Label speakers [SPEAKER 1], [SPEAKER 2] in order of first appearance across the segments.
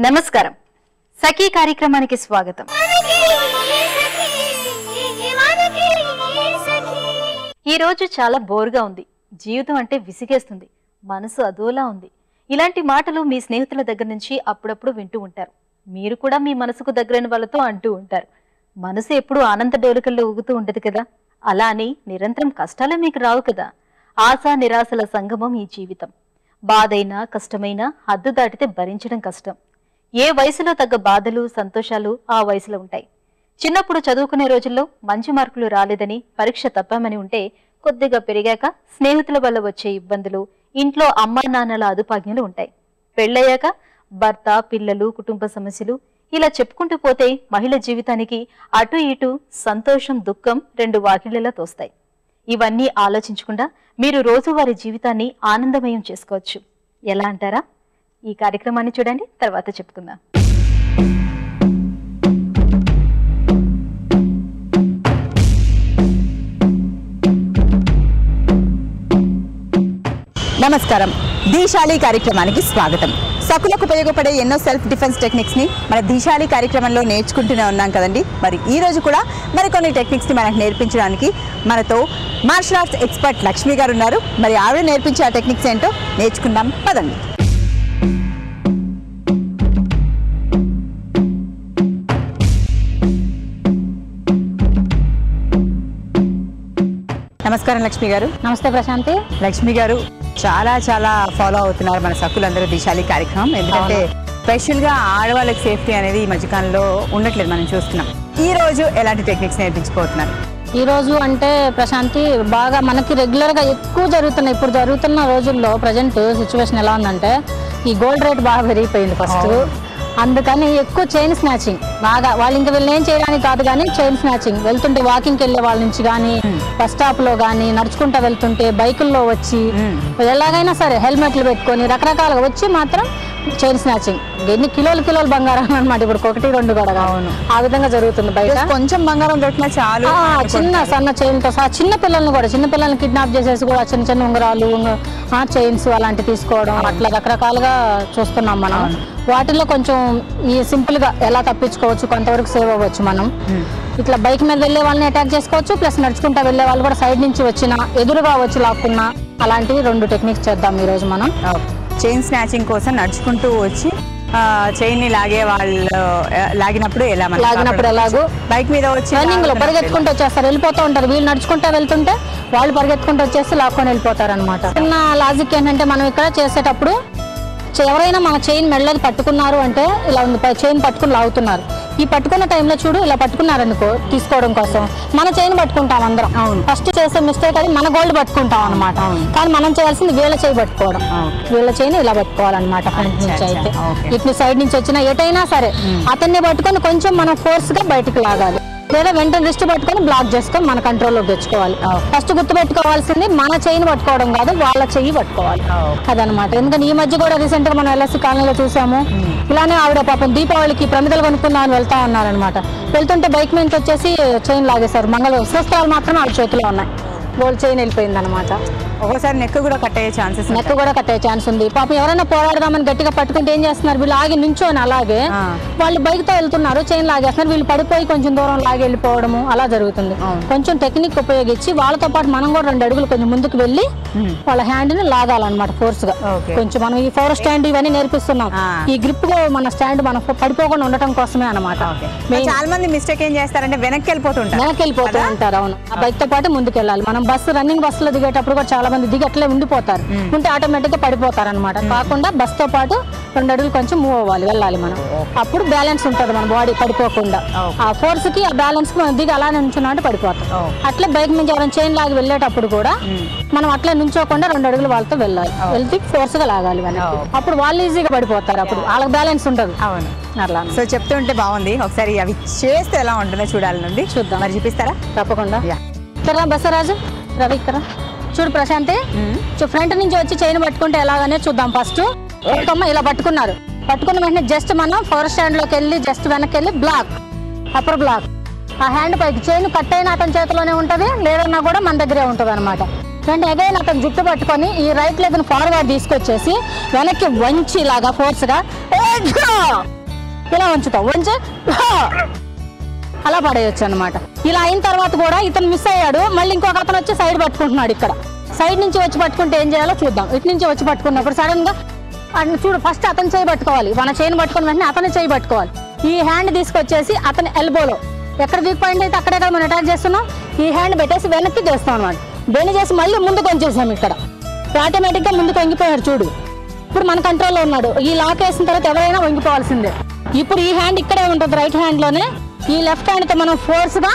[SPEAKER 1] నమస్కారం సఖీ కార్యక్రమానికి స్వాగతం. ఈ రోజు చాలా బోర్గా ఉంది. జీవితం అంటే విసిగేస్తుంది. మనసు అదోలా ఉంది. ఇలాంటి మాటలు మీ స్నేహితుల దగ్గర నుంచి అప్పుడప్పుడు వింటూ ఉంటారు. మీరు కూడా మీ మనసుకు దగ్గరైన వాళ్ళతో అంటూ ఉంటారు. మనసు ఎప్పుడూ ఆనంద డోలికల్లో ఊగుతూ ఉండదు కదా. అలా అని నిరంతరం కష్టాలే మీకు రావు కదా. ఆశా నిరాశల సంగమం ఈ జీవితం. బాధైనా కష్టమైనా హద్దు దాటితే భరించడం కష్టం. ఏ వయసులో తగ్గ బాధలు సంతోషాలు ఆ వయసులో ఉంటాయి. చిన్నప్పుడు చదువుకునే రోజుల్లో మంచి మార్కులు రాలేదని పరీక్ష తప్పామని ఉంటే కొద్దిగా పెరిగాక స్నేహితుల వల్ల వచ్చే ఇబ్బందులు, ఇంట్లో అమ్మా నాన్నల అదుపాజ్ఞలు ఉంటాయి. పెళ్ళయ్యాక భర్త, పిల్లలు, కుటుంబ సమస్యలు ఇలా చెప్పుకుంటూ పోతే మహిళ జీవితానికి అటు ఇటు సంతోషం దుఃఖం రెండు వాకిళ్లలా తోస్తాయి. ఇవన్నీ ఆలోచించకుండా మీరు రోజువారీ జీవితాన్ని ఆనందమయం చేసుకోవచ్చు. ఎలా అంటారా? ఈ కార్యక్రమాన్ని చూడండి, తర్వాత చెప్పుకుందాం.
[SPEAKER 2] నమస్కారం. ధీశాలి కార్యక్రమానికి స్వాగతం. సకులకు ఉపయోగపడే ఎన్నో సెల్ఫ్ డిఫెన్స్ టెక్నిక్స్ని మన ధీశాలి కార్యక్రమంలో నేర్చుకుంటూనే ఉన్నాం కదండి. మరి ఈ రోజు కూడా మరికొన్ని టెక్నిక్స్ని మనకు నేర్పించడానికి మనతో మార్షల్ ఆర్ట్స్ ఎక్స్పర్ట్ లక్ష్మి గారు ఉన్నారు. మరి ఆవిడ నేర్పించే ఆ టెక్నిక్స్ ఏంటో నేర్చుకుందాం పదండి. నమస్కారం లక్ష్మి గారు.
[SPEAKER 3] నమస్తే ప్రశాంతి.
[SPEAKER 2] లక్ష్మి గారు చాలా చాలా ఫాలో అవుతున్నారు మన సకులందరూ ధీశాలి కార్యక్రమం. ఎందుకంటే స్పెషల్గా ఆడవాళ్ళకి సేఫ్టీ అనేది ఈ మధ్యకాలంలో ఉండట్లేదు, మనం చూస్తున్నాం. ఈ రోజు ఎలాంటి టెక్నిక్స్ నేర్పించుకోతున్నారు?
[SPEAKER 3] ఈ రోజు అంటే ప్రశాంతి బాగా మనకి రెగ్యులర్గా ఎక్కువ జరుగుతున్నాయి. ఇప్పుడు జరుగుతున్న రోజుల్లో ప్రజెంట్ సిచ్యువేషన్ ఎలా ఉందంటే ఈ గోల్డ్ రేట్ బాగా పెరిగిపోయింది ఫస్ట్. అందుకని ఎక్కువ చైన్ స్నాచింగ్ బాగా వాళ్ళు ఇంకా వీళ్ళు ఏం చేయడానికి కాదు కానీ చైన్ స్నాచింగ్ వెళ్తుంటే వాకింగ్కి వెళ్ళే వాళ్ళ నుంచి కానీ బస్ స్టాప్లో కానీ నడుచుకుంటూ వెళ్తుంటే బైకుల్లో వచ్చి ఎలాగైనా సరే హెల్మెట్లు పెట్టుకొని రకరకాలుగా వచ్చి మాత్రం చైన్ స్నాచింగ్. ఎన్ని కిలోలు బంగారం అనమాట. ఇప్పుడు 1-2 కూడా ఆ విధంగా జరుగుతుంది. బయట కొంచెం బంగారం దొరికినా చాలు. చిన్న సన్న చైన్తో సహా చిన్న పిల్లల్ని కిడ్నాప్ చేసేసి కూడా చిన్న చిన్న ఉంగరాలు చైన్స్ అలాంటివి తీసుకోవడం అట్లా రకరకాలుగా చూస్తున్నాం మనం. వాటిల్లో కొంచెం ఈ సింపుల్గా ఎలా తప్పించుకోవచ్చు, కొంతవరకు సేవ్ అవ్వచ్చు మనం. ఇట్లా బైక్ మీద వెళ్ళే వాళ్ళని అటాక్ చేసుకోవచ్చు, ప్లస్ నడుచుకుంటా వెళ్ళే వాళ్ళు కూడా సైడ్ నుంచి వచ్చినా ఎదురుగా వచ్చి లాక్కున్నా అలాంటివి 2 టెక్నిక్స్ చేద్దాం ఈరోజు మనం.
[SPEAKER 2] చైన్ స్నాచింగ్ కోసం నడుచుకుంటూ వచ్చి చైన్ ని లాగినప్పుడు
[SPEAKER 3] ఎలాగో
[SPEAKER 2] బైక్ మీద వచ్చి
[SPEAKER 3] రన్నింగ్ లో పరిగెత్తుకుంటూ వచ్చేస్తారు, వెళ్ళిపోతూ ఉంటారు. వీళ్ళు నడుచుకుంటూ వెళ్తుంటే వాళ్ళు పరిగెత్తుకుంటూ వచ్చేసి లాక్కొని వెళ్ళిపోతారు అనమాట. చిన్న లాజిక్ ఏంటంటే మనం ఇక్కడ చేసేటప్పుడు ఎవరైనా మన చైన్ మెళ్ళది పట్టుకున్నారు అంటే ఇలా ఉంది, చైన్ పట్టుకుని లాగుతున్నారు. ఈ పట్టుకున్న టైంలో చూడు ఇలా పట్టుకున్నారనుకో తీసుకోవడం కోసం మన చైన్ పట్టుకుంటాం అందరం. ఫస్ట్ చేసే మిస్టేక్ అది మన గోల్డ్ పట్టుకుంటాం అనమాట. కానీ మనం చేయాల్సింది వీళ్ళ చేయి పట్టుకోవడం. వీళ్ళ చైన్ ఇలా పట్టుకోవాలన్నమాట. ఫ్రంట్ నుంచి అయితే ఇట్ని సైడ్ నుంచి వచ్చినా ఎటైనా సరే అతన్ని పట్టుకొని కొంచెం మనం ఫోర్స్ గా బయటకు లాగాలి, లేదా వెంటనే రిస్ట్ పట్టుకొని బ్లాక్ చేసుకొని మన కంట్రోల్లోకి తెచ్చుకోవాలి. ఫస్ట్ గుర్తు పెట్టుకోవాల్సింది మన చైన్ పట్టుకోవడం కాదు, వాళ్ళ చెయ్యి పట్టుకోవాలి. అదనమాట. ఎందుకంటే ఈ మధ్య కూడా రీసెంట్ గా మనం ఎల్ఎస్సి కాలనీలో చూసాము. ఇలానే ఆవిడ పాపం దీపావళికి ప్రమిదలు కొనుక్కుందామని వెళ్తా ఉన్నారనమాట. వెళ్తుంటే బైక్ మీద వచ్చేసి చైన్ లాగేశారు. వస్త్రాలు మాత్రం ఆవిడ చేతిలో ఉన్నాయి. గోల్డ్ చైన్ వెళ్ళిపోయింది అనమాట.
[SPEAKER 2] ఒకసారి నెక్ కూడా కట్ అయ్యే
[SPEAKER 3] ఛాన్స్ ఉంది. పాపం ఎవరైనా పోరాడదామని గట్టిగా పట్టుకుంటే ఏం చేస్తున్నారు, వీళ్ళు ఆగి నుంచోని అలాగే వాళ్ళు బైక్ తో వెళ్తున్నారు, చైన్ లాగేస్తున్నారు, వీళ్ళు పడిపోయి కొంచెం దూరం లాగి వెళ్ళిపోవడము అలా జరుగుతుంది. కొంచెం టెక్నిక్ ఉపయోగించి వాళ్ళతో పాటు మనం కూడా 2 అడుగులు కొంచెం ముందుకు వెళ్ళి వాళ్ళ హ్యాండ్ ని లాగాలన్నమాట ఫోర్స్ గా. కొంచెం మనం ఈ ఫోర్ స్టాండ్ ఇవన్నీ నేర్పిస్తున్నాం. ఈ గ్రిప్ లో మన స్టాండ్ మనం పడిపోకుండా ఉండటం కోసమే అనమాట.
[SPEAKER 2] చాలా మంది మిస్టేక్ ఏం చేస్తారంటే వెనక్కి వెళ్ళిపోతూ
[SPEAKER 3] ఉంటారు. అవును, ఆ బైక్ తో పాటు ముందుకు వెళ్ళాలి. మనం రన్నింగ్ బస్సులో దిగేటప్పుడు కూడా చాలా మంది దిగి అట్లే ఉండిపోతారు. ఉంటే ఆటోమేటిక్ గా పడిపోతారు అనమాట. కాకుండా బస్ తో పాటు 2 అడుగులు కొంచెం మూవ్ అవ్వాలి, వెళ్ళాలి మనం. అప్పుడు బ్యాలెన్స్ ఉంటుంది మన బాడీ పడిపోకుండా. ఆ ఫోర్స్ కి ఆ బ్యాలెన్స్ కి మనం దిగి అలానే నుంచున్నా అంటే పడిపోతాం. అట్లే బైక్ మీద ఎవరైనా చైన్ లాగి వెళ్ళేటప్పుడు కూడా మనం అట్లే నుంచోకుండా 2 అడుగులు వాళ్ళతో వెళ్ళాలి, వెళ్తే ఫోర్స్ గా లాగాలి వెనక్కి. అప్పుడు వాళ్ళు ఈజీగా పడిపోతారు, అప్పుడు వాళ్ళకి బ్యాలెన్స్ ఉండదు. అట్లా
[SPEAKER 2] సో చెప్తుంటే బాగుంది. ఒకసారి అవి చేస్తే ఎలా ఉంటుందో చూడాలి.
[SPEAKER 3] చూద్దాం.
[SPEAKER 2] మరి చూపిస్తారా?
[SPEAKER 3] తప్పకుండా. బసరాజు రవి ఇక్కడ చూడు ప్రశాంతి, ఫ్రంట్ నుంచి వచ్చి చైన్ పట్టుకుంటే ఎలాగనే చూద్దాం. ఫస్ట్ ఇలా పట్టుకున్నారు. పట్టుకున్న వెంటనే జస్ట్ మనం ఫోర్ స్టాండ్ లోకి వెళ్ళి జస్ట్ వెనక్కి వెళ్ళి బ్లాక్, అప్పర్ బ్లాక్, ఆ హ్యాండ్ పైకి చైన్ కట్ అయిన అతని చేతిలోనే ఉంటుంది, లేదన్నా కూడా మన దగ్గరే ఉంటుంది అనమాట. వెంటనే అగైన్ అతను జుట్టు పట్టుకొని ఈ రైట్ లెగ్ ఫార్వర్డ్ తీసుకొచ్చేసి వెనక్కి వంచి లాగా ఫోర్స్గా ఇలా ఉంచుతాం, వంచి అలా పడేయచ్చు అనమాట. ఇలా అయిన తర్వాత కూడా ఇతను మిస్ అయ్యాడు, మళ్ళీ ఇంకొక అతను వచ్చి సైడ్ పట్టుకుంటున్నాడు. ఇక్కడ సైడ్ నుంచి వచ్చి పట్టుకుంటే ఏం చేయాలో చూద్దాం. ఇటు నుంచి వచ్చి పట్టుకున్నప్పుడు సడన్ గా చూడు, ఫస్ట్ అతను చేయి పట్టుకోవాలి, మన చేయిని పట్టుకున్న వెంటనే అతను చేయి పట్టుకోవాలి. ఈ హ్యాండ్ తీసుకొచ్చేసి అతని ఎల్బోలో ఎక్కడ వీక్ పాయింట్ అయితే అక్కడే కదా మనం అటాక్ చేస్తున్నాం, ఈ హ్యాండ్ పెట్టేసి వెనక్కి చేస్తాం అనమాట. బెండ్ చేసి మళ్ళీ ముందుకు వంచేసాం. ఇక్కడ ఆటోమేటిక్ గా ముందుకు వంగిపోయాడు చూడు. ఇప్పుడు మన కంట్రోల్లో ఉన్నాడు. ఈ లాక్ వేసిన తర్వాత ఎవరైనా వంగిపోవాల్సిందే. ఇప్పుడు ఈ హ్యాండ్ ఇక్కడే ఉంటుంది, రైట్ హ్యాండ్ లోనే. ఈ లెఫ్ట్ హ్యాండ్ తో మనం ఫోర్స్ గా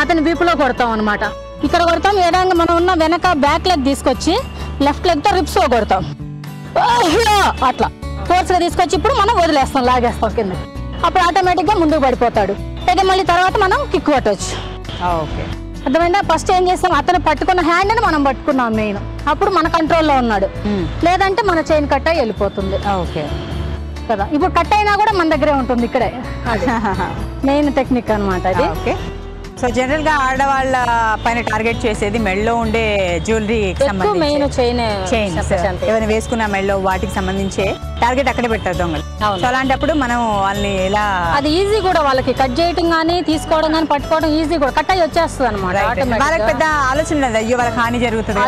[SPEAKER 3] అతని వీపులో కొడతాం అనమాట. ఇక్కడ కొడతాం, ఏడంగా మనం ఉన్న వెనక బ్యాక్ లెగ్ తీసుకొచ్చి లెఫ్ట్ లెగ్ తో రిప్స్ లో కొడతాం. అట్లా ఫోర్స్ గా తీసుకొచ్చి ఇప్పుడు మనం వదిలేస్తాం, లాగేస్తాం కింద. అప్పుడు ఆటోమేటిక్ గా ముందుకు పడిపోతాడు. అయితే మళ్ళీ తర్వాత మనం కిక్ కొట్టవచ్చు.
[SPEAKER 2] ఓకే,
[SPEAKER 3] అర్థమైందా? ఫస్ట్ ఏం చేస్తాం, అతను పట్టుకున్న హ్యాండ్ ని మనం పట్టుకున్నాం మెయిన్, అప్పుడు మన కంట్రోల్లో ఉన్నాడు. లేదంటే మన చైన్ కట్ అయి వెళ్ళిపోతుంది.
[SPEAKER 2] ఓకే
[SPEAKER 3] కదా, ఇప్పుడు కట్ అయినా కూడా మన దగ్గరే ఉంటుంది. ఇక్కడే మెయిన్ టెక్నిక్ అనమాట అది.
[SPEAKER 2] ఓకే, సో జనరల్ గా ఆడవాళ్ళ పైన టార్గెట్ చేసేది మెడలో ఉండే జ్యువెలరీ
[SPEAKER 3] మెయిన్ చైన్,
[SPEAKER 2] ఏమైనా వేసుకున్న మెడలో వాటికి సంబంధించే టార్గెట్ అక్కడే పెట్టారు దొంగలు. సో అలాంటప్పుడు మనం వాళ్ళని ఎలా,
[SPEAKER 3] అది ఈజీ కూడా వాళ్ళకి కట్ చేయటం కానీ తీసుకోవడం కానీ పట్టుకోవడం ఈజీ కూడా, కట్ అయ్యి వచ్చేస్తుంది అనమాట.
[SPEAKER 2] వాళ్ళకి పెద్ద ఆలోచన లేదు, అయ్యో వాళ్ళకి హాని జరుగుతుంది.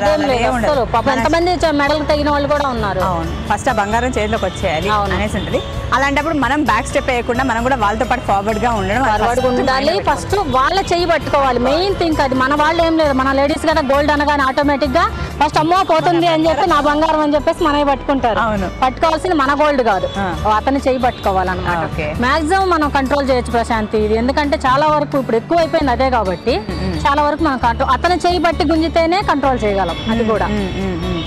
[SPEAKER 3] ఎంతమంది మెడల్ తగిన వాళ్ళు కూడా ఉన్నారు.
[SPEAKER 2] ఫస్ట్ ఆ బంగారం చేతిలోకి వచ్చేయాలి అనేసి ఉంటుంది. అలాంటప్పుడు మనం బ్యాక్ స్టెప్ వేయకుండా మనం కూడా వాళ్ళతో పాటు ఫార్వర్డ్ గా ఉండడం,
[SPEAKER 3] ఫార్వర్డ్ ఉండాలి. ఫస్ట్ వాళ్ళ చెయ్యి పట్టుకోవాలి, మెయిన్ థింగ్ అది. మన వాళ్ళు ఏం లేదు, మన లేడీస్ కదా గోల్డ్ అనగానే ఆటోమేటిక్ గా ఫస్ట్ అమ్మో పోతుంది అని చెప్పి నా బంగారం అని చెప్పేసి మనమే పట్టుకుంటారు. పట్టుకోవాల్సింది మన గోల్డ్ కాదు, అతన్ని చెయ్యి పట్టుకోవాలన్నమాట. మాక్సిమం మనం కంట్రోల్ చేయొచ్చు ప్రశాంతి ఇది. ఎందుకంటే చాలా వరకు ఇప్పుడు ఎక్కువ అయిపోయింది అదే కాబట్టి చాలా వరకు మనం కంట్రోల్, అతను చెయ్యి పట్టి గుంజితేనే కంట్రోల్ చేయగలం. అది కూడా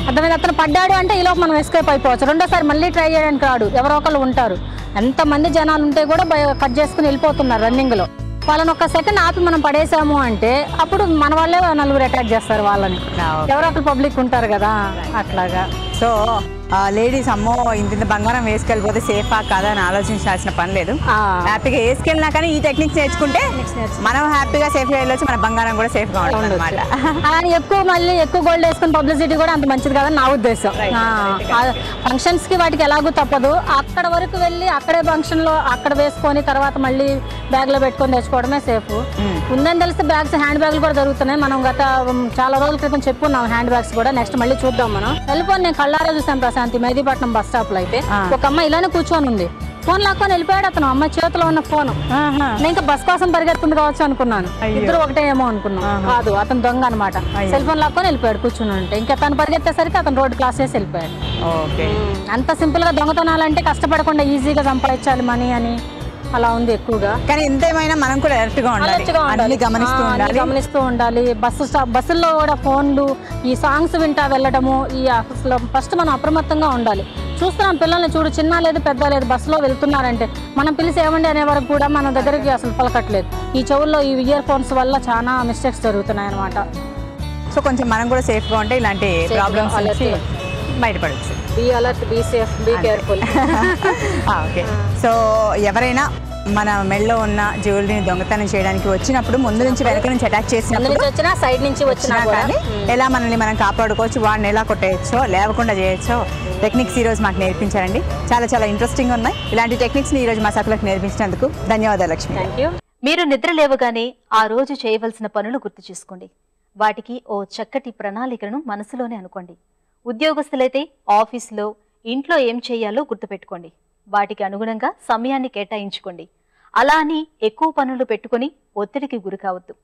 [SPEAKER 3] అర్థమైంది. అతను పడ్డాడు అంటే ఈలోపు మనం ఎస్కేప్ అయిపోవచ్చు. రెండోసారి మళ్ళీ ట్రై చేయడానికి రాడు, ఎవరో ఒకళ్ళు ఉంటారు. ఎంతమంది జనాలు ఉంటే కూడా కట్ చేసుకుని వెళ్ళిపోతున్నారు రన్నింగ్ లో. వాళ్ళని ఒక్క సెకండ్ ఆపి మనం పడేసాము అంటే అప్పుడు మన వాళ్ళే నలుగురు అటాక్ చేస్తారు వాళ్ళని. ఎవరో ఒకరు పబ్లిక్ ఉంటారు కదా, అట్లాగా.
[SPEAKER 2] సో లేడీస్ అమ్మో ఇంత బంగారం వేసుకెళ్ళిపోతే సేఫా కాదా అని ఆలోచించాల్సిన పని లేదు. హ్యాపీగా వేసుకెళ్ళినా కానీ ఈ టెక్నిక్స్ నేర్చుకుంటే మనం హ్యాపీగా సేఫ్ గా వెళ్ళొచ్చు, మన బంగారం కూడా సేఫ్ గా ఉంటుంది అనమాట.
[SPEAKER 3] ఎక్కువ మళ్ళీ ఎక్కువ గోల్డ్ వేసుకుని పబ్లిసిటీ కూడా అంత మంచిది కాదని నా ఉద్దేశం. ఫంక్షన్స్ కి వాటికి ఎలాగూ తప్పదు, అక్కడ వరకు వెళ్ళి అక్కడే ఫంక్షన్ లో అక్కడ వేసుకొని తర్వాత మళ్ళీ బ్యాగ్ లో పెట్టుకొని తెచ్చుకోవడమే సేఫ్. ఉందని తెలిస్తే బ్యాగ్స్, హ్యాండ్ బ్యాగ్లు కూడా దొరుకుతున్నాయి. మనం గత చాలా రోజుల క్రితం చెప్పుకున్నాం హ్యాండ్ బ్యాగ్స్ కూడా. నెక్స్ట్ మళ్ళీ చూద్దాం మనం. వెళ్ళిపోయి నేను కళ్ళారా చూసాను ప్రశాంతి, మెహదీపట్నం బస్ స్టాప్ లో. అయితే ఒక అమ్మాయి ఇలానే కూర్చొని ఉంది, ఫోన్ లాక్కొని వెళ్ళిపోయాడు అతను. అమ్మాయి చేతిలో ఉన్న ఫోన్. నేను ఇంకా బస్ కోసం పరిగెత్తుంది కావచ్చు అనుకున్నాను, ఇద్దరు ఒకటే ఏమో అనుకున్నాం. కాదు, అతను దొంగ అనమాట. సెల్ ఫోన్ లాక్కొని వెళ్ళిపోయాడు కూర్చుని ఉంటే. ఇంకా తను పరిగెత్తేసరికి అతను రోడ్ క్లాస్ చేసి వెళ్ళిపోయాడు. అంత సింపుల్ గా దొంగతనాలంటే కష్టపడకుండా ఈజీగా సంపాదించాలి మనీ అని అలా ఉంది ఎక్కువగా.
[SPEAKER 2] కానీ ఎంతేమైనా మనం కూడా అలర్ట్ గా ఉండాలి,
[SPEAKER 3] గమనిస్తూ ఉండాలి. బస్సుల్లో కూడా ఫోన్లు, ఈ సాంగ్స్ వింటా వెళ్ళడము, ఈ అసలు ఫస్ట్ మనం అప్రమత్తంగా ఉండాలి. చూస్తున్నాం పిల్లల్ని చూడు, చిన్న లేదు పెద్ద లేదు, బస్సులో వెళ్తున్నారంటే మనం పిలిచి ఏమండి అనే వరకు కూడా మన దగ్గరికి అసలు పలకట్లేదు. ఈ చెవుల్లో ఈ ఇయర్ ఫోన్స్ వల్ల చాలా మిస్టేక్స్ జరుగుతున్నాయి అనమాట.
[SPEAKER 2] సో కొంచెం మనం కూడా సేఫ్ గా ఉంటే ఇలాంటి ప్రాబ్లమ్స్ నుంచి బయటపడచ్చు.
[SPEAKER 3] Be alert, be safe, be careful.
[SPEAKER 2] Okay, so ఎవరైనా మన మెడలో ఉన్న జ్యువెలరీని దొంగతనం చేయడానికి వచ్చినప్పుడు ముందు నుంచి వెనక నుంచి అటాక్ చేసినప్పుడు,
[SPEAKER 3] సైడ్ నుంచి వచ్చినా
[SPEAKER 2] కానీ ఎలా మనల్ని మనం కాపాడుకోవచ్చు, వాడిని ఎలా కొట్టేయచ్చో, లేవకుండా చేయొచ్చో టెక్నిక్స్ ఈ రోజు మాకు నేర్పించారండి. చాలా చాలా ఇంట్రెస్టింగ్ ఉన్నాయి. ఇలాంటి టెక్నిక్స్ ని ఈ రోజు మా సకులకు నేర్పించినందుకు ధన్యవాదాలు లక్ష్మి.
[SPEAKER 1] మీరు నిద్ర లేవగానే ఆ రోజు చేయవలసిన పనులు గుర్తు చేసుకోండి. వాటికి ఓ చక్కటి ప్రణాళికను మనసులోనే అనుకోండి. ఉద్యోగస్తులైతే ఆఫీసులో, ఇంట్లో ఏం చేయాలో గుర్తుపెట్టుకోండి. వాటికి అనుగుణంగా సమయాన్ని కేటాయించుకోండి. అలా అని ఎక్కువ పనులు పెట్టుకుని ఒత్తిడికి గురి కావద్దు.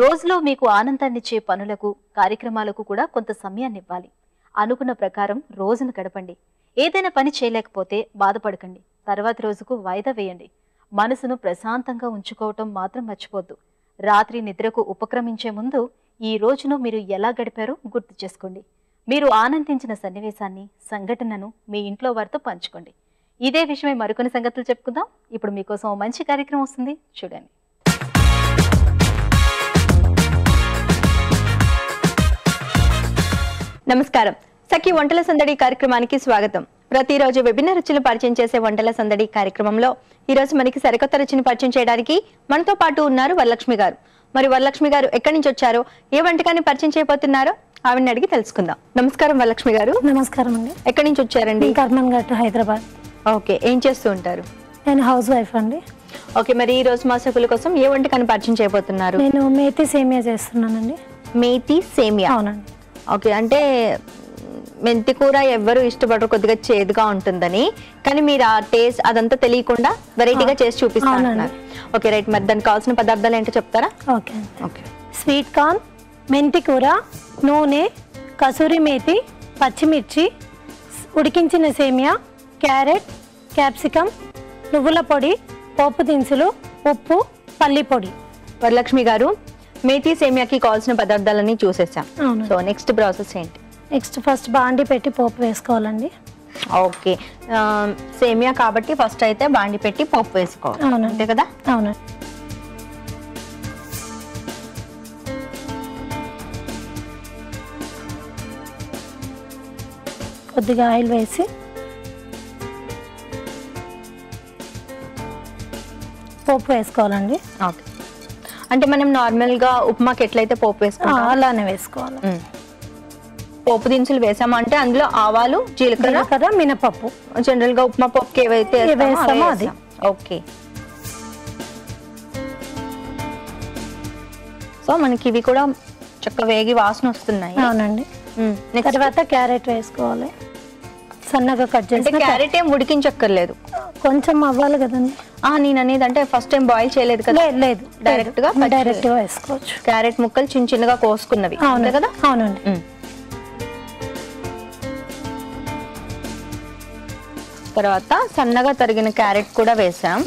[SPEAKER 1] రోజులో మీకు ఆనందాన్నిచ్చే పనులకు, కార్యక్రమాలకు కూడా కొంత సమయాన్ని ఇవ్వాలి. అనుకున్న ప్రకారం రోజును గడపండి. ఏదైనా పని చేయలేకపోతే బాధపడకండి, తర్వాతి రోజుకు వాయిదా వేయండి. మనసును ప్రశాంతంగా ఉంచుకోవటం మాత్రం మర్చిపోద్దు. రాత్రి నిద్రకు ఉపక్రమించే ముందు ఈ రోజును మీరు ఎలా గడిపారో గుర్తు చేసుకోండి. మీరు ఆనందించిన సన్నివేశాన్ని, సంఘటనను మీ ఇంట్లో వారితో పంచుకోండి. ఇదే విషయమై మరికొన్ని సంగతులు చెప్పుకుందాం. ఇప్పుడు మీకోసం మంచి కార్యక్రమం వస్తుంది, చూడండి.
[SPEAKER 4] నమస్కారం. సఖి వంటల సందడి కార్యక్రమానికి స్వాగతం. ప్రతిరోజు విభిన్న రుచులు పరిచయం చేసే వంటల సందడి కార్యక్రమంలో ఈ రోజు మనకి సరికొత్త రుచిని పరిచయం చేయడానికి మనతో పాటు ఉన్నారు వరలక్ష్మి గారు. మరి వరలక్ష్మి గారు ఎక్కడి నుంచి వచ్చారో, ఏ వంటకాన్ని పరిచయం చేయబోతున్నారో ఆవిడని అడిగి తెలుసుకుందాం. నమస్కారం వరలక్ష్మి గారు.
[SPEAKER 3] నమస్కారం అండి.
[SPEAKER 4] ఎక్కడి నుంచి వచ్చారండి?
[SPEAKER 3] కర్మన్ ఘాట్, హైదరాబాద్.
[SPEAKER 4] ఓకే, ఏం చేస్తూ ఉంటారు?
[SPEAKER 5] నేను హౌస్ వైఫ్ అండి.
[SPEAKER 4] ఓకే, మరి ఈ రోజు మా సకుల కోసం ఏ వంటకాన్ని పరిచయం చేయబోతున్నారు?
[SPEAKER 5] నేను మేతి సేమియా చేస్తున్నానండి.
[SPEAKER 4] మేతి సేమియా.
[SPEAKER 5] అవునండి.
[SPEAKER 4] ఓకే, అంటే మెంతి కూర ఎవ్వరు ఇష్టపడరు, కొద్దిగా చేదుగా ఉంటుందని, కానీ మీరు ఆ టేస్ట్ అదంతా తెలియకుండా వెరైటీగా చేసి చూపిస్తాను. ఓకే రైట్, మరి దానికి కావాల్సిన పదార్థాలు ఏంటో చెప్తారా?
[SPEAKER 5] Okay
[SPEAKER 4] okay.
[SPEAKER 5] స్వీట్ కార్న్, మెంతి కూర, నూనె, కసూరి మేతి, పచ్చిమిర్చి, ఉడికించిన సేమియా, క్యారెట్, క్యాప్సికమ్, నువ్వుల పొడి, పోపు దినుసులు, ఉప్పు, పల్లి పొడి.
[SPEAKER 4] వరలక్ష్మి గారు, మేతి సేమియాకి కావాల్సిన పదార్థాలన్నీ చూసేసాం.
[SPEAKER 5] అవును.
[SPEAKER 4] సో నెక్స్ట్ ప్రాసెస్ ఏంటి?
[SPEAKER 5] నెక్స్ట్ ఫస్ట్ బాండి పెట్టి పోపు వేసుకోవాలండి.
[SPEAKER 4] ఓకే, సేమియా కాబట్టి ఫస్ట్ అయితే బాండి పెట్టి పోపు వేసుకోవాలి.
[SPEAKER 5] అవునండి.
[SPEAKER 4] అంతే కదా?
[SPEAKER 5] అవునండి. కొద్దిగా ఆయిల్ వేసి పోపు వేసుకోవాలండి.
[SPEAKER 4] ఓకే, అంటే మనం నార్మల్గా ఉప్మాకి ఎట్లయితే పోపు వేసుకుంటాం
[SPEAKER 5] అలానే వేసుకోవాలి.
[SPEAKER 4] పోపు దినుసులు వేసామంటే అందులో ఆవాలు, జీలకర్ర,
[SPEAKER 5] మినపప్పు,
[SPEAKER 4] జనరల్ గా ఉప్మా పప్పుకి ఏవైతే
[SPEAKER 5] వేస్తామో అది.
[SPEAKER 4] ఓకే, సో మనకి ఇవి కూడా చక్కగా వేగి వాసన వస్తున్నాయి.
[SPEAKER 5] అవునండి. తర్వాత క్యారెట్ వేసుకోవాలి, సన్నగా కట్
[SPEAKER 4] అంటే
[SPEAKER 5] చేసి.
[SPEAKER 4] క్యారెట్ ఏం ఉడికించక్కర్లేదు,
[SPEAKER 5] కొంచెం అవ్వాలి కదండి.
[SPEAKER 4] నేను అనేది అంటే ఫస్ట్ టైం బాయిల్ చేయలేదు కదా?
[SPEAKER 5] లేదు,
[SPEAKER 4] డైరెక్ట్ గా
[SPEAKER 5] వేసుకోవచ్చు.
[SPEAKER 4] క్యారెట్ ముక్కలు చిన్న చిన్నగా కోసుకున్నవి. అవును కదా?
[SPEAKER 5] అవునండి.
[SPEAKER 4] తర్వాత సన్నగా తరిగిన క్యారెట్ కూడా వేసాం.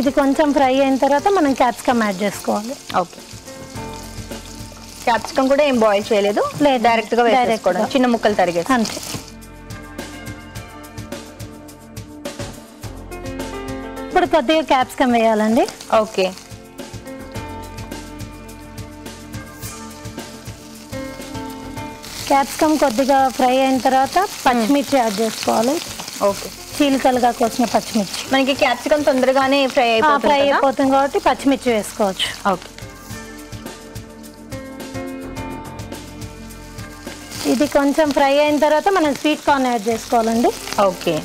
[SPEAKER 5] ఇది కొంచెం ఫ్రై అయిన తర్వాత మనం క్యాప్సికమ్ యాడ్ చేసుకోవాలి.
[SPEAKER 4] ఓకే, క్యాప్సికమ్ కూడా ఏం బాయిల్ చేయలేదు, డైరెక్ట్ గా వేసేసుకోవడం, చిన్న ముక్కలు తరిగేసి.
[SPEAKER 5] అంతే. ఇప్పుడు కొద్దిగా క్యాప్సికమ్ వేయాలండి.
[SPEAKER 4] ఓకే,
[SPEAKER 5] క్యాప్సికమ్ కొద్దిగా ఫ్రై అయిన తర్వాత పచ్చిమిర్చి యాడ్ చేసుకోవాలి.
[SPEAKER 4] ఓకే,
[SPEAKER 5] చీలికలుగా కోసిన పచ్చిమిర్చి.
[SPEAKER 4] మనకి క్యాప్సికమ్ తొందరగానే ఫ్రై
[SPEAKER 5] అయిపోతుంది కాబట్టి పచ్చిమిర్చి వేసుకోవచ్చు.
[SPEAKER 4] ఓకే,
[SPEAKER 5] ఇది కొంచెం ఫ్రై అయిన తర్వాత మనం స్వీట్ కార్న్ యాడ్ చేసుకోవాలండి.
[SPEAKER 4] ఓకే.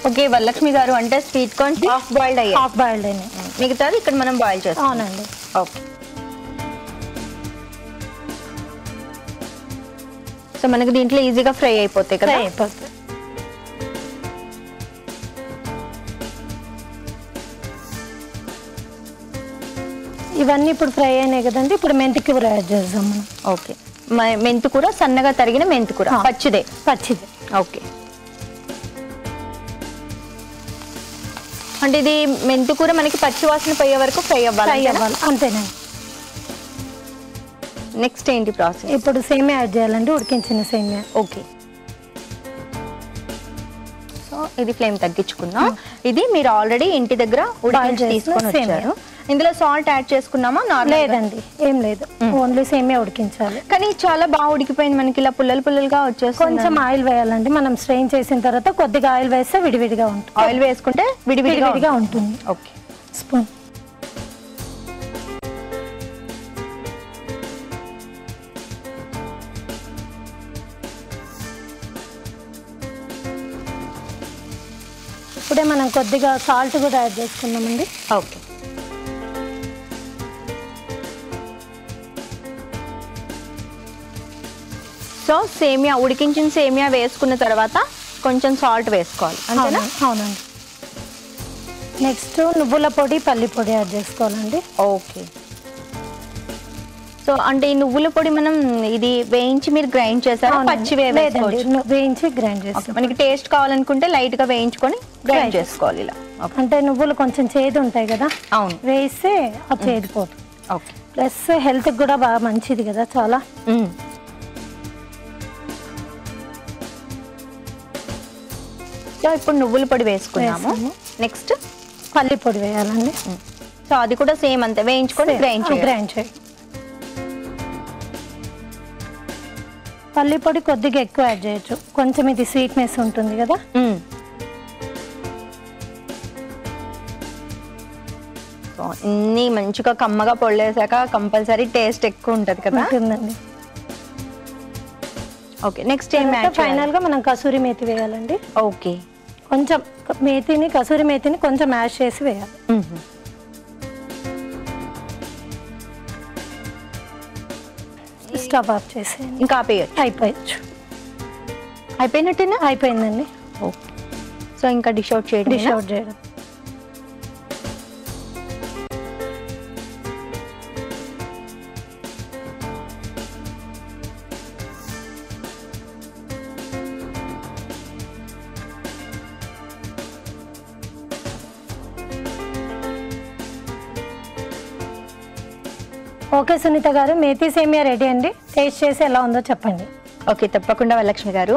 [SPEAKER 4] ఓకే వరలక్ష్మి గారు, అంటే స్వీట్ కార్న్ హాఫ్ బాయిల్డ్ అయ్యాయి.
[SPEAKER 5] హాఫ్ బాయిల్డ్ అయినాయి.
[SPEAKER 4] మిగతాది ఇక్కడ మనం బాయిల్ చేస్తాం.
[SPEAKER 5] అవునండి.
[SPEAKER 4] ఓకే, సో మనకి దీంట్లో ఈజీగా ఫ్రై అయిపోతాయి కదా?
[SPEAKER 5] ఫ్రై అయిపోతాయి. ఇవన్నీ ఇప్పుడు ఫ్రై అయినాయి కదండి, ఇప్పుడు మెంతి కూర యాడ్ చేద్దాం మనం.
[SPEAKER 4] ఓకే, మెంతి కూర, సన్నగా తరిగిన మెంతి కూర, పచ్చిదే. ఓకే, అంటే ఇది మెంతి కూర మనకి పచ్చి వాసన పోయే వరకు ఫ్రై అవ్వాలి.
[SPEAKER 5] అంతేనండి.
[SPEAKER 4] నెక్స్ట్ ఏంటి ప్రాసెస్?
[SPEAKER 5] ఇప్పుడు సేమియా యాడ్ చేయాలండి, ఉడికించిన సేమియా.
[SPEAKER 4] ఓకే, సో ఇది ఫ్లేమ్ తగ్గించుకుందాం. ఇది మీరు ఆల్రెడీ ఇంటి దగ్గర ఉడికించి తీసుకొని వచ్చారు. ఇందులో సాల్ట్ యాడ్ చేసుకున్నామా?
[SPEAKER 5] లేదండి, ఏం లేదు, ఓన్లీ సేమియా ఉడికించాలి.
[SPEAKER 4] కానీ చాలా బాగా ఉడికిపోయింది, మనకి ఇలా పుల్లలు పుల్లలుగా వచ్చేస్తుంది.
[SPEAKER 5] కొంచెం ఆయిల్ వేయాలండి, మనం స్ట్రెయిన్ చేసిన తర్వాత కొద్దిగా ఆయిల్ వేస్తే విడివిడిగా ఉంటుంది.
[SPEAKER 4] ఆయిల్ వేసుకుంటే విడివిడిగా
[SPEAKER 5] ఉంటుంది.
[SPEAKER 4] Okay,
[SPEAKER 5] spoon. ఇప్పుడే మనం కొద్దిగా సాల్ట్ కూడా యాడ్ చేసుకున్నామండి.
[SPEAKER 4] ఓకే, సో సేమియా, ఉడికించిన సేమియా వేసుకున్న తర్వాత కొంచెం సాల్ట్ వేసుకోవాలి, అంతేనా?
[SPEAKER 5] అవునండి. నెక్స్ట్ నువ్వుల పొడి, పల్లి పొడి యాడ్ చేసుకోవాలండి.
[SPEAKER 4] ఓకే, సో అంటే ఈ నువ్వుల పొడి మనం ఇది వేయించి మీరు గ్రైండ్ చేస్తారా? పచ్చి
[SPEAKER 5] వేయించి గ్రైండ్ చేస్తాం.
[SPEAKER 4] మనకి టేస్ట్ కావాలనుకుంటే లైట్ గా వేయించుకొని గ్రైండ్ చేసుకోవాలి ఇలా.
[SPEAKER 5] అంటే నువ్వులు కొంచెం చేదు ఉంటాయి కదా,
[SPEAKER 4] అవును,
[SPEAKER 5] వేస్తే ఆ చేదు పోతుంది.
[SPEAKER 4] ఓకే,
[SPEAKER 5] ప్లస్ హెల్త్ కూడా బాగా మంచిది కదా చాలా.
[SPEAKER 4] సో ఇప్పుడు నువ్వుల పొడి వేసుకున్నాము. నెక్స్ట్
[SPEAKER 5] పల్లి పొడి వేయాలండి.
[SPEAKER 4] సో అది కూడా సేమ్ అంతే, వేయించుకొని గ్రైండ్
[SPEAKER 5] చేయాలి. పల్లి పొడి కొద్దిగా ఎక్కువ యాడ్ చేయొచ్చు, కొంచెం ఇది స్వీట్నెస్ ఉంటుంది కదా.
[SPEAKER 4] సో ఇన్ని మంచిగా కమ్మగా పొడిలేసాక కంపల్సరీ టేస్ట్ ఎక్కువ ఉంటుంది కదా.
[SPEAKER 5] ఉంటుందండి.
[SPEAKER 4] ఓకే, నెక్స్ట్ ఏం యాడ్ చేయాలి?
[SPEAKER 5] ఫైనల్ గా మనం కసూరి మేతి వేయాలండి.
[SPEAKER 4] ఓకే,
[SPEAKER 5] కొంచెం మేతిని కసూరి మేతిని కొంచెం మ్యాష్ చేసి వేయాలి. స్టవ్ ఆఫ్ చేసి
[SPEAKER 4] ఇంకా ఆపేయచ్చు.
[SPEAKER 5] అయిపోయచ్చు.
[SPEAKER 4] అయిపోయినట్టేనా?
[SPEAKER 5] అయిపోయిందండి.
[SPEAKER 4] సో ఇంకా డిష్ అవుట్ చేయడం.
[SPEAKER 5] డిష్ అవుట్ చేయడం. ఓకే సునీత గారు, మేతి సేమియా రెడీ అండి. టేస్ట్ చేసి ఎలా ఉందో చెప్పండి.
[SPEAKER 4] ఓకే, తప్పకుండా వరలక్ష్మి గారు.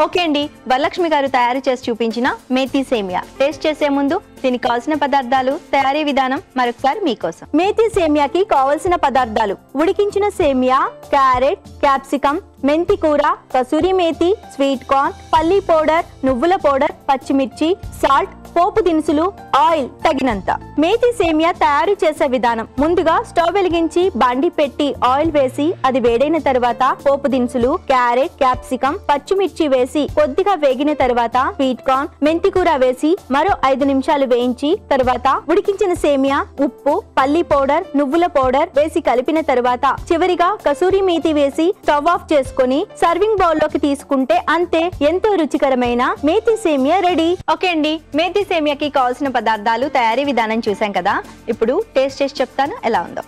[SPEAKER 4] ఓకే అండి, వరలక్ష్మి గారు తయారు చేసి చూపించిన మేతి సేమియా టేస్ట్ చేసే ముందు దీనికి కావాల్సిన పదార్థాలు, తయారీ విధానం మరొకసారి మీకోసం. మేతి సేమియాకి కావలసిన పదార్థాలు: ఉడికించిన సేమియా, క్యారెట్, క్యాప్సికమ్, మెంతి కూర, కసూరి మేతి, స్వీట్ కార్న్, పల్లి పౌడర్, నువ్వుల పౌడర్, పచ్చిమిర్చి, సాల్ట్, పోపు దినుసులు, ఆయిల్ తగినంత. మేతి సేమియా తయారు చేసే విధానం: ముందుగా స్టవ్ వెలిగించి బాండి పెట్టి ఆయిల్ వేసి అది వేడైన తర్వాత పోపు దినుసులు, క్యారెట్, క్యాప్సికమ్, పచ్చిమిర్చి వేసి కొద్దిగా వేగిన తర్వాత స్వీట్ కార్న్, మెంతి కూర వేసి మరో 5 నిమిషాలు వేయించి తర్వాత ఉడికించిన సేమియా, ఉప్పు, పల్లి పౌడర్, నువ్వుల పౌడర్ వేసి కలిపిన తర్వాత చివరిగా కసూరి మేతి వేసి స్టవ్ ఆఫ్ చేసుకుని సర్వింగ్ బౌల్ లోకి తీసుకుంటే అంతే, ఎంతో రుచికరమైన మేతి సేమియా రెడీ. ఓకే అండి, మేతి సేమియాకి కావాల్సిన పదార్థాలు, తయారీ విధానం చూసాం కదా. ఇప్పుడు టేస్ట్ చేసి చెప్తాను ఎలా ఉందో.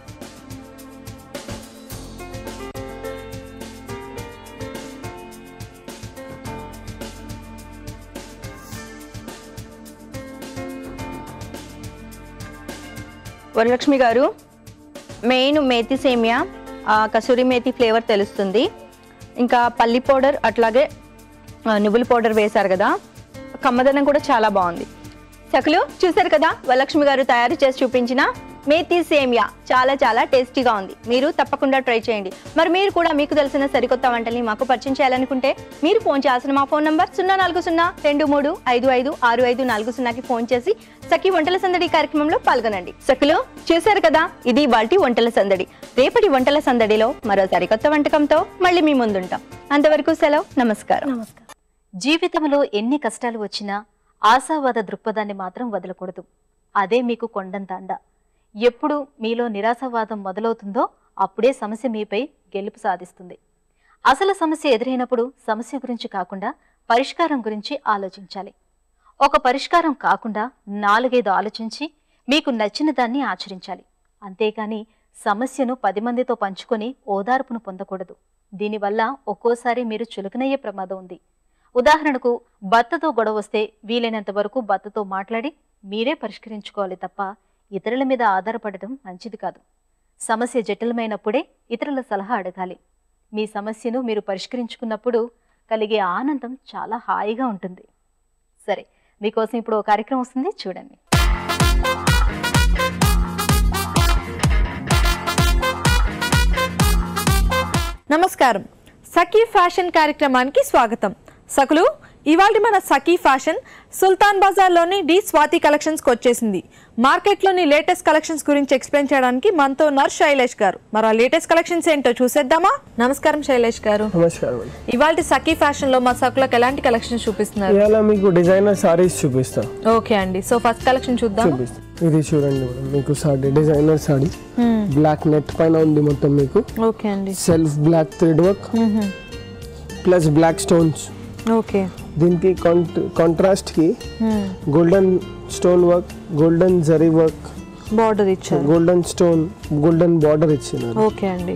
[SPEAKER 4] వరలక్ష్మి గారు, మెయిన్ మేతి సేమియా, కసూరి మేతి ఫ్లేవర్ తెలుస్తుంది. ఇంకా పల్లి పౌడర్ అట్లాగే నువ్వుల పౌడర్ వేశారు కదా, కమ్మదనం కూడా చాలా బాగుంది. సకులు చూసారు కదా, వరలక్ష్మి గారు తయారు చేసి చూపించిన మేతి సేమియా చాలా చాలా టేస్టీగా ఉంది. మీరు తప్పకుండా ట్రై చేయండి. మరి మీరు కూడా మీకు తెలిసిన సరికొత్త వంటల్ని మాకు పరిచయం చేయాలనుకుంటే మీరు ఫోన్ చేయాల్సిన మా ఫోన్ నంబర్ 04023556540కి ఫోన్ చేసి సఖి వంటల సందడి కార్యక్రమంలో పాల్గొనండి. సఖులు చూసారు కదా, ఇది వాటి వంటల సందడి. రేపటి వంటల సందడిలో మరో సరికొత్త వంటకంతో మళ్ళీ మీ ముందుంటాం. అంతవరకు సెలవు, నమస్కారం.
[SPEAKER 1] జీవితంలో ఎన్ని కష్టాలు వచ్చినా ఆశావాద దృక్పథాన్ని మాత్రం వదలకూడదు. అదే మీకు కొండంత అండ. ఎప్పుడు మీలో నిరాశావాదం మొదలవుతుందో అప్పుడే సమస్య మీపై గెలుపు సాధిస్తుంది. అసలు సమస్య ఎదురైనప్పుడు సమస్య గురించి కాకుండా పరిష్కారం గురించి ఆలోచించాలి. ఒక పరిష్కారం కాకుండా 4-5 ఆలోచించి మీకు నచ్చిన దాన్ని ఆచరించాలి. అంతేకాని సమస్యను 10 మందితో పంచుకొని ఓదార్పును పొందకూడదు. దీనివల్ల ఒక్కోసారి మీరు చులకనయ్యే ప్రమాదం ఉంది. ఉదాహరణకు, భర్తతో గొడవ వస్తే వీలైనంత వరకు భర్తతో మాట్లాడి మీరే పరిష్కరించుకోవాలి తప్ప ఇతరుల మీద ఆధారపడటం మంచిది కాదు. సమస్య జటిలమైనప్పుడే ఇతరుల సలహా అడగాలి. మీ సమస్యను మీరు పరిష్కరించుకున్నప్పుడు కలిగే ఆనందం చాలా హాయిగా ఉంటుంది. సరే, మీకోసం ఇప్పుడు ఒక కార్యక్రమం వస్తుంది, చూడండి.
[SPEAKER 6] నమస్కారం, సఖీ ఫ్యాషన్ కార్యక్రమానికి స్వాగతం. సకులు, ఇవాళ మన సఖీ ఫ్యాషన్ సుల్తాన్ బజార్లోని డి స్వాతి కలెక్షన్స్కి వచ్చేసింది. మార్కెట్లోని లేటెస్ట్ కలెక్షన్స్ గురించి ఎక్స్ప్లెయిన్ చేయడానికి మనతో ఉన్నారు శైలేష్ గారు. మరి ఆ లేటెస్ట్ కలెక్షన్స్ ఏంటో చూసేద్దామా? నమస్కారం శైలేష్ గారు.
[SPEAKER 7] నమస్కారం.
[SPEAKER 6] ఇవాళ సఖీ ఫ్యాషన్ లో మా సకులకు ఎలాంటి కలెక్షన్స్ చూపిస్తున్నారు?
[SPEAKER 7] ఇవాళ మీకు డిజైనర్ సారీస్ చూపిస్తా.
[SPEAKER 6] ఓకే అండి, సో ఫస్ట్ కలెక్షన్ చూద్దాం.
[SPEAKER 7] ఇది చూడండి మేడం, మీకు sari designer sari black net పైన ఉంది మొత్తం మీకు.
[SPEAKER 6] ఓకే అండి,
[SPEAKER 7] self black thread work plus black stones.
[SPEAKER 6] Okay,
[SPEAKER 7] దీనికి కాంట్రాస్ట్ కి golden stone work, golden zari work,
[SPEAKER 6] border ఇచ్చారు,
[SPEAKER 7] గోల్డెన్ స్టోన్, గోల్డెన్ బార్డర్ ఇచ్చినారు.
[SPEAKER 6] ఓకే అండి,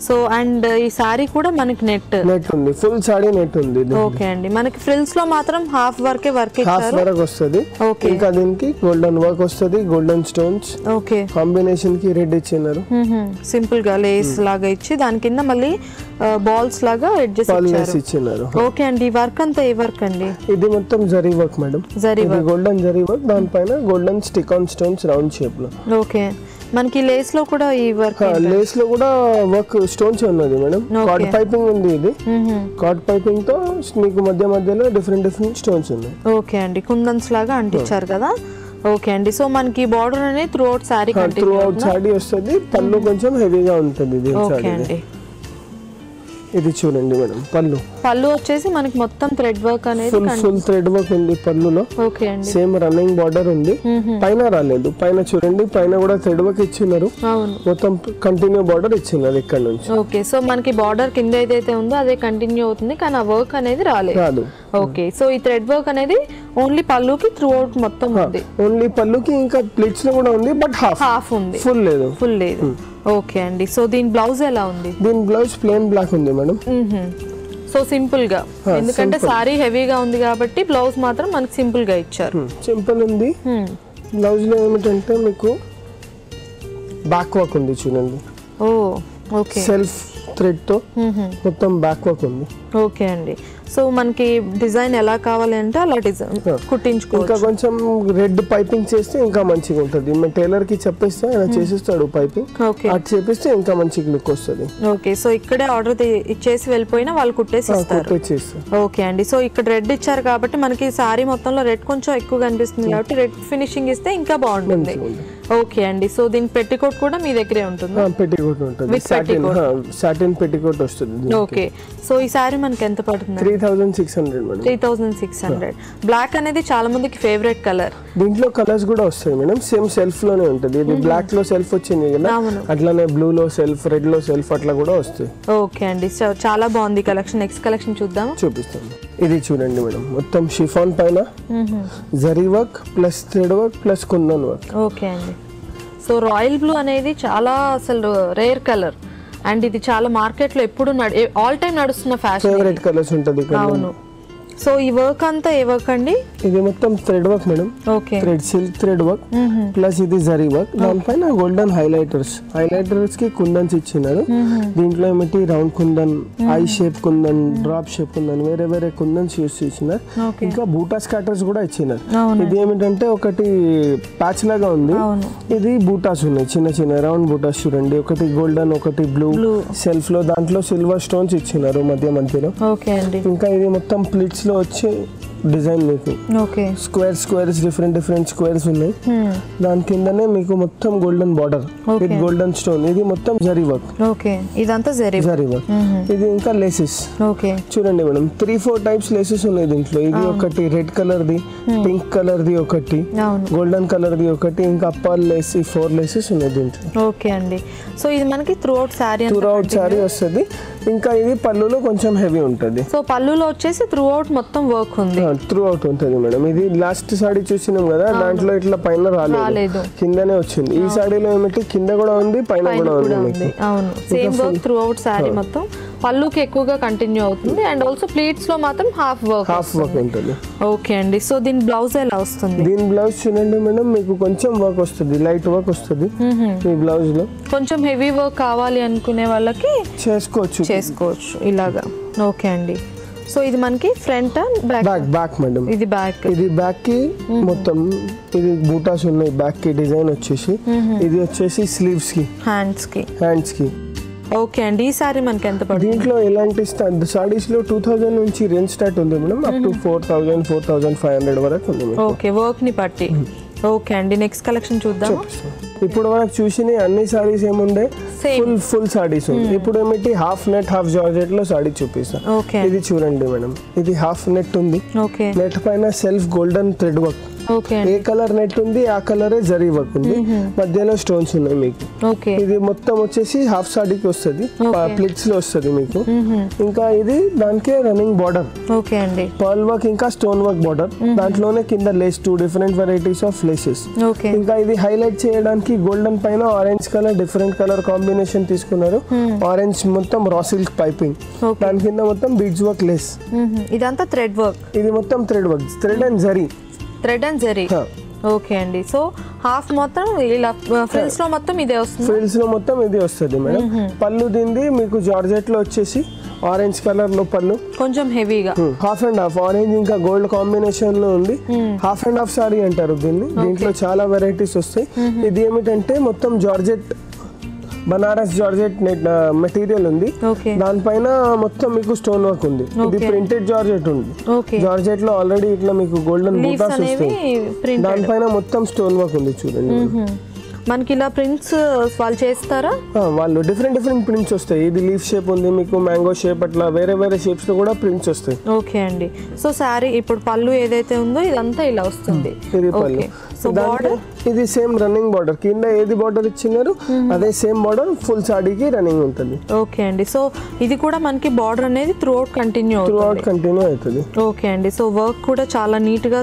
[SPEAKER 6] సో అండ్ ఈ సారీ కూడా మనకి నెట్
[SPEAKER 7] ఉంది, ఫుల్ సారీ నెట్ ఉంది.
[SPEAKER 6] ఓకే అండి, మనకి ఫ్రిల్స్ లో మాత్రం హాఫ్ వర్క్
[SPEAKER 7] హాఫ్ వర్క్ వస్తుంది.
[SPEAKER 6] ఓకే,
[SPEAKER 7] ఇంకా దీనికి గోల్డెన్ వర్క్ వస్తుంది, గోల్డెన్ స్టోన్స్.
[SPEAKER 6] ఓకే,
[SPEAKER 7] కాంబినేషన్ కి రెడ్ ఇచ్చినారు,
[SPEAKER 6] సింపుల్ గా లేస్ లాగా ఇచ్చి దాని కింద మళ్ళీ బాల్స్ లాగా ఎడ్జెస్
[SPEAKER 7] ఇచ్చినారు.
[SPEAKER 6] ఓకే అండి, వర్క్ అంతా ఏ వర్క్ అండి?
[SPEAKER 7] ఇది మొత్తం zari work madam.
[SPEAKER 6] Zari work,
[SPEAKER 7] golden zari work, దానిపైన golden stick on stones round shape లో.
[SPEAKER 6] ఓకే, మనకి లేస్ లో కూడా ఈ వర్క్,
[SPEAKER 7] లేస్ లో కూడా వర్క్ స్టోన్స్ ఉన్నది మేడం. కార్డ్ పైపింగ్ ఉంది. ఇది కార్డ్ పైపింగ్ తో మీకు మధ్య మధ్యలో డిఫరెంట్ స్టోన్స్ ఉన్నాయి.
[SPEAKER 6] ఓకే అండి, కుందన్స్ లాగా అంటించారు కదా. ఓకే అండి, సో మనకి బార్డర్ అనేది through out sorry
[SPEAKER 7] through out sorry వస్తుంది. పళ్ళు కొంచెం హెవీగా ఉంటుంది.
[SPEAKER 6] ఓకే అండి,
[SPEAKER 7] ఇది చూడండి మేడం పళ్ళు.
[SPEAKER 6] పళ్ళు వచ్చేసి మనకి మొత్తం థ్రెడ్ వర్క్ అనేది
[SPEAKER 7] ఫుల్ థ్రెడ్ వర్క్ ఉంది పళ్ళులో.
[SPEAKER 6] ఓకే అండి.
[SPEAKER 7] సేమ్ రన్నింగ్ బార్డర్ ఉంది. పైన రాలేదు, పైన చూడండి పైన కూడా థ్రెడ్ వర్క్ ఇచ్చినారు.
[SPEAKER 6] అవును.
[SPEAKER 7] మొత్తం కంటిన్యూ బార్డర్ ఇచ్చినారు ఇక్కడ నుంచి.
[SPEAKER 6] ఓకే, సో మనకి బార్డర్ కింద ఏదైతే ఉందో అదే కంటిన్యూ అవుతుంది, కానీ ఆ వర్క్ అనేది రాలేదు. ఓకే, సో ఈ థ్రెడ్ వర్క్ అనేది ఓన్లీ పళ్ళుకి త్రూ అవుట్ మొత్తం ఉంది.
[SPEAKER 7] ఓన్లీ పళ్ళుకి, ఇంకా ప్లీట్స్ లో కూడా ఉంది, బట్ హాఫ్
[SPEAKER 6] ఉంది,
[SPEAKER 7] ఫుల్ లేదు.
[SPEAKER 6] ఓకే అండి. సో దీని బ్లౌజ్ ఎలా ఉంది?
[SPEAKER 7] దీని బ్లౌజ్ ప్లెయిన్ బ్లాక్ ఉంది మేడం.
[SPEAKER 6] సో సింపుల్ గా, ఎందుకంటే సారీ హెవీగా ఉంది కాబట్టి బ్లౌజ్ మాత్రం మనకి సింపుల్ గా ఇచ్చారు.
[SPEAKER 7] సింపుల్ ఉంది. బ్లౌజ్ లో ఏమిటంటే మీకు బ్యాక్ వర్క్ ఉంది చూడండి.
[SPEAKER 6] ఓ ఓకే.
[SPEAKER 7] సెల్ఫ్ థ్రెడ్ తో మొత్తం బ్యాక్ వర్క్ ఉంది.
[SPEAKER 6] ఓకే అండి. సో మనకి డిజైన్ ఎలా కావాలి అంటే అలా డిజైన్ కుట్టించుకో.
[SPEAKER 7] ఇంకా కొంచెం రెడ్ పైపింగ్ చేస్తే ఇంకా మంచిగా ఉంటుంది. మేము టైలర్ కి చెప్పేస్తే ఆయన చేసిస్తాడు పైపింగ్. అటు చేపిస్తే ఇంకా మంచి లుక్ వస్తుంది.
[SPEAKER 6] ఓకే, సో ఇక్కడే ఆర్డర్ ఇచ్చేసి వెళ్ళిపోయినా వాళ్ళు కుట్టేసి ఇస్తారు. ఓకే అండి. సో ఇక్కడ రెడ్ ఇచ్చారు కాబట్టి మనకి సారీ మొత్తంలో రెడ్ కొంచెం ఎక్కువ కనిపిస్తుంది కాబట్టి రెడ్ ఫినిషింగ్ ఇస్తే ఇంకా బాగుంటుంది. ఓకే అండి. సో దీని పెట్టికోట్ కూడా మీ దగ్గరే ఉంటుంది?
[SPEAKER 7] పెట్టికోట్ ఉంటుంది, సాటిన్ పెట్టికోట్ వస్తుంది.
[SPEAKER 6] ఓకే, సో ఈ సారీ మనకి ఎంత పడుతుంది?
[SPEAKER 7] 3600 మేడం.
[SPEAKER 6] 3600. బ్లాక్ అనేది చాలా మందికి ఫేవరెట్ కలర్.
[SPEAKER 7] దీంట్లో కలర్స్ కూడా వస్తాయి మేడం, సేమ్ సెల్ఫ్ లోనే ఉంటుంది. ఇది బ్లాక్ లో సెల్ఫ్ వచ్చింది కదా, అట్లానే బ్లూ లో సెల్ఫ్, రెడ్ లో సెల్ఫ్ అట్లా కూడా వస్తాయి.
[SPEAKER 6] ఓకే అండి. సో చాలా బాగుంది కలెక్షన్. నెక్స్ట్ కలెక్షన్ చూద్దాం.
[SPEAKER 7] చూపిస్తాను. ఇది చూడండి మేడం, మొత్తం షిఫాన్ పైన zari work plus thread work plus kundan work.
[SPEAKER 6] Okay అండి. సో రాయల్ బ్లూ అనేది చాలా అసలు రేర్ కలర్ అండ్ ఇది చాలా మార్కెట్ లో ఎప్పుడు ఆల్ టైమ్ నడుస్తున్న ఫ్యాషన్,
[SPEAKER 7] ఫేవరెట్ కలర్స్ ఉంటుంది.
[SPEAKER 6] అవును. సో ఈ వర్క్ అంతా ఏ వర్క్ అండి?
[SPEAKER 7] ఇది మొత్తం thread work madam.
[SPEAKER 6] Okay.
[SPEAKER 7] Thread silk thread work plus ఇది జరీ వర్క్. దానిపైన గోల్డెన్ హైలైటర్స్ కి కుందన్స్ ఇచ్చినారు. దీంట్లో ఏమిటి round kundan, I shape kundan, drop shape kundan, వేరే వేరే కుందన్స్ యూస్ చేసినారు. ఇంకా బూటా స్కాటర్స్ కూడా ఇచ్చినారు. ఇది ఏమిటంటే ఒకటి ప్యాచ్ లాగా ఉంది, ఇది బూటాస్ ఉన్నాయి చిన్న చిన్న రౌండ్ బూటాస్ చూడండి. ఒకటి గోల్డెన్, ఒకటి బ్లూ సెల్ఫ్ లో, దాంట్లో సిల్వర్ స్టోన్స్ ఇచ్చినారు మధ్యలో.
[SPEAKER 6] ఓకే అండి.
[SPEAKER 7] ఇంకా ఇది మొత్తం ప్లీట్స్ లో వచ్చే డిజైన్ మీకు.
[SPEAKER 6] ఓకే.
[SPEAKER 7] స్క్వేర్స్ డిఫరెంట్ స్క్వేర్స్ ఉన్నాయి. దాని కిందనే మీకు మొత్తం golden border with golden stone. ఇది మొత్తం జరీ వర్క్.
[SPEAKER 6] ఓకే, ఇదంతా జరీ వర్క్.
[SPEAKER 7] ఇది ఇంకా లేసెస్.
[SPEAKER 6] ఓకే,
[SPEAKER 7] చూడండి మేడం 3-4 టైప్స్ లేసెస్ ఉన్నాయి దీంట్లో. ఇది ఒకటి red colour the, pink colour the ఒకటి, గోల్డెన్ కలర్ ది ఒకటి, ఇంకా అప్పర్ లేస్, 4 లేసెస్ ఉన్నాయి దీంట్లో.
[SPEAKER 6] ఓకే అండి. సో ఇది మనకి త్రూ అవుట్ సారీ
[SPEAKER 7] వస్తుంది. ఇంకా ఇది పళ్ళులో కొంచెం హెవీ ఉంటుంది.
[SPEAKER 6] సో పళ్ళులో వచ్చేసి త్రూ అవుట్ మొత్తం వర్క్ ఉంది.
[SPEAKER 7] త్రూ అవుట్ ఉంటుంది మేడం. ఇది లాస్ట్ సారీ చూసినాం కదా, దాంట్లో ఇట్లా పైన రాలేదు, కిందనే వచ్చింది. ఈ సారీలో ఏమిటి కింద కూడా ఉంది, పైన కూడా ఉంది.
[SPEAKER 6] అవును, same work through out sorry మొత్తం. పళ్ళుకి ఎక్కువగా కంటిన్యూ అవుతుంది అండ్ ఆల్సో ప్లీట్స్ లో మాత్రం హాఫ్ వర్క్
[SPEAKER 7] ఉంటుంది.
[SPEAKER 6] ఓకే అండి. సో దీని బ్లౌజ్ ఎలా వస్తుంది?
[SPEAKER 7] దీని బ్లౌజ్ చూడండి మేడం, మీకు కొంచెం వర్క్ వస్తుంది, లైట్ వర్క్ వస్తుంది ఈ బ్లౌజ్ లో.
[SPEAKER 6] కొంచెం హెవీ వర్క్ కావాలి అనుకునే వాళ్ళకి చేసుకోవచ్చు ఇలాగా. ఓకే అండి. సో ఇది మనకి ఫ్రంట్ అండ్
[SPEAKER 7] బ్యాక్ మేడం.
[SPEAKER 6] ఇది
[SPEAKER 7] బ్యాక్ కి మొత్తం ఇది బూటాస్ ఉన్నాయి. బ్యాక్ కి డిజైన్ వచ్చేసి, ఇది వచ్చేసి స్లీవ్స్ కి, హ్యాండ్స్ కి.
[SPEAKER 6] ఓకే అండి. ఈ సారీ మనకి ఎంత పడుతుంది?
[SPEAKER 7] దీంట్లో ఎలాంటి సారీస్ లో 2000 నుంచి రేంజ్ స్టార్ట్ ఉంది మేడం, అప్ టు 4000 4500 వరకు ఉంది.
[SPEAKER 6] ఓకే, వర్క్ ని బట్టి. ఓకే అండి. నెక్స్ట్ కలెక్షన్ చూద్దాం.
[SPEAKER 7] ఇప్పుడు మనకు చూసిన అన్ని సారీస్ ఏముండే ఫుల్ సారీస్ ఉంది. ఇప్పుడు ఏమిటి హాఫ్ నెట్ హాఫ్ జార్జెట్ లో సారీ చూపిస్తాను. ఇది చూడండి మేడం, ఇది హాఫ్ నెట్ ఉంది. నెట్ పైన సెల్ఫ్ గోల్డెన్ థ్రెడ్ వర్క్. ఏ కలర్ నెట్ ఉంది ఆ కలరే జరీ వర్క్ ఉంది, మధ్యలో స్టోన్స్ ఉన్నాయి మీకు. ఇది మొత్తం వచ్చేసి హాఫ్ సారీకి వస్తుంది, ప్లిట్స్ లో వస్తుంది మీకు. ఇంకా ఇది దానికి రన్నింగ్ బార్డర్, పర్ల్ వర్క్ ఇంకా స్టోన్ వర్క్ బార్డర్. దాంట్లోనే కింద lace 2 different varieties of laces. ఇంకా ఇది హైలైట్ చేయడానికి గోల్డెన్ పైన orange colour different colour combination తీసుకున్నారు. ఆరెంజ్ మొత్తం రా సిల్క్ పైపింగ్, దాని కింద మొత్తం బీడ్స్ వర్క్ లేస్.
[SPEAKER 6] ఇదంతా థ్రెడ్ వర్క్.
[SPEAKER 7] ఇది మొత్తం thread work, thread and zari.
[SPEAKER 6] Okay అండి. సో హాఫ్ మొత్తం ఇలా ఫ్రిల్స్ లో మొత్తం ఇదే వస్తుంది.
[SPEAKER 7] మేడం పళ్ళు దీంది మీకు జార్జెట్ లో వచ్చేసి ఆరెంజ్ కలర్ లో పళ్ళు, కొంచెం
[SPEAKER 6] హెవీగా
[SPEAKER 7] హాఫ్ అండ్ హాఫ్ ఆరెంజ్ ఇంకా గోల్డ్ కాంబినేషన్ లో ఉంది. హాఫ్ అండ్ హాఫ్ సారీ అంటారు దీన్ని. దీంట్లో చాలా వెరైటీస్ వస్తాయి. ఇది ఏమిటంటే మొత్తం జార్జెట్, బనారస్ జార్జెట్ మెటీరియల్ ఉంది. దానిపైన మొత్తం మీకు స్టోన్ వర్క్ ఉంది. ఇది ప్రింటెడ్ జార్జెట్ ఉంది. జార్జెట్ లో ఆల్రెడీ ఇట్లా మీకు గోల్డెన్ బూటాస్ వస్తాయి, దానిపైన మొత్తం స్టోన్ వర్క్ ఉంది చూడండి.
[SPEAKER 6] మనకి ఇలా ప్రింట్స్ వాళ్ళు చేస్తారా?
[SPEAKER 7] వాళ్ళు డిఫరెంట్ ప్రింట్స్ వస్తాయి. ఇది లీఫ్ షేప్ ఉంది, మీకు మ్యాంగో షేప్, అట్లా వేరే వేరే షేప్స్ లో కూడా ప్రింట్స్ వస్తాయి.
[SPEAKER 6] ఓకే అండి. సో శారీ ఇప్పుడు పళ్ళు ఏదైతే ఉందో ఇదంతా ఇలా వస్తుంది.
[SPEAKER 7] ఇది పళ్ళు.
[SPEAKER 6] సో బార్డర్
[SPEAKER 7] ఇది సేమ్ రన్నింగ్ బార్డర్, కింద ఏది బార్డర్ ఇచ్చినారు అదే సేమ్ బార్డర్ ఫుల్ సాడీకి రన్నింగ్ ఉంటుంది.
[SPEAKER 6] ఓకే అండి. సో ఇది కూడా మనకి బార్డర్ అనేది త్రూ అవుట్ కంటిన్యూ
[SPEAKER 7] అవుతుంది.
[SPEAKER 6] ఓకే అండి. సో వర్క్ కూడా చాలా నీట్ గా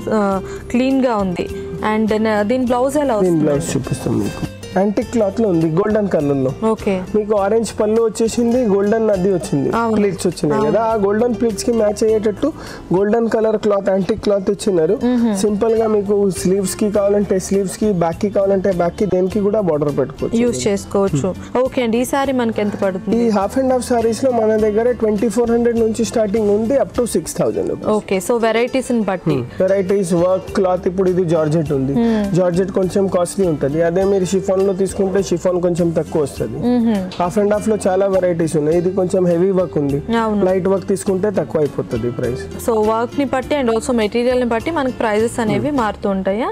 [SPEAKER 6] క్లీన్ గా ఉంది. అండ్ దీని బ్లౌజ్ ఎలా వస్తుంది?
[SPEAKER 7] బ్లౌజ్ చూపిస్తాం మీకు. యాంటిక్ క్లాత్ లో ఉంది, గోల్డెన్ కలర్ లో.
[SPEAKER 6] ఓకే.
[SPEAKER 7] మీకు ఆరెంజ్ పళ్ళు వచ్చేసింది, గోల్డెన్ అది వచ్చింది, ప్లీట్స్ వచ్చినాయి కదా. ఆ గోల్డెన్ ప్లీట్స్ కి మ్యాచ్ అయ్యేటట్టు golden colour cloth, antique cloth ఇచ్చినారు. సింపుల్ గా మీకు స్లీవ్స్ కి కావాలంటే స్లీవ్స్ కి, బ్యాక్ కి కావాలంటే బ్యాక్ కి, దేనికి కూడా బార్డర్ పెట్టుకోవచ్చు,
[SPEAKER 6] యూస్ చేసుకోవచ్చు. ఓకే అండి. ఈ సారీ మనకి ఎంత పడుతుంది?
[SPEAKER 7] ఈ హాఫ్ అండ్ హాఫ్ సారీస్ లో మన దగ్గర 2400 నుంచి స్టార్టింగ్ ఉంది, up to 6000.
[SPEAKER 6] Okay. So varieties ని బట్టి
[SPEAKER 7] వెరైటీస్, వర్క్, క్లాత్. ఇప్పుడు ఇది జార్జెట్ ఉంది, జార్జెట్ కొంచెం కాస్ట్లీ ఉంటుంది. అదే మీరు షిఫాన్ లో తీసుకుంటే షిఫాన్ కొంచెం తక్కువ వస్తుంది. హాఫ్ అండ్ హాఫ్ లో చాలా వెరైటీస్ ఉన్నాయి. ఇది కొంచెం హెవీ వర్క్ ఉంది, లైట్ వర్క్ తీసుకుంటే తక్కువ అయిపోతుంది ప్రైస్.
[SPEAKER 6] సో వర్క్ ని బట్టి అండ్ ఆల్సో మెటీరియల్ ని బట్టి మనకి ప్రైజెస్ అనేవి మారుతూ ఉంటాయా?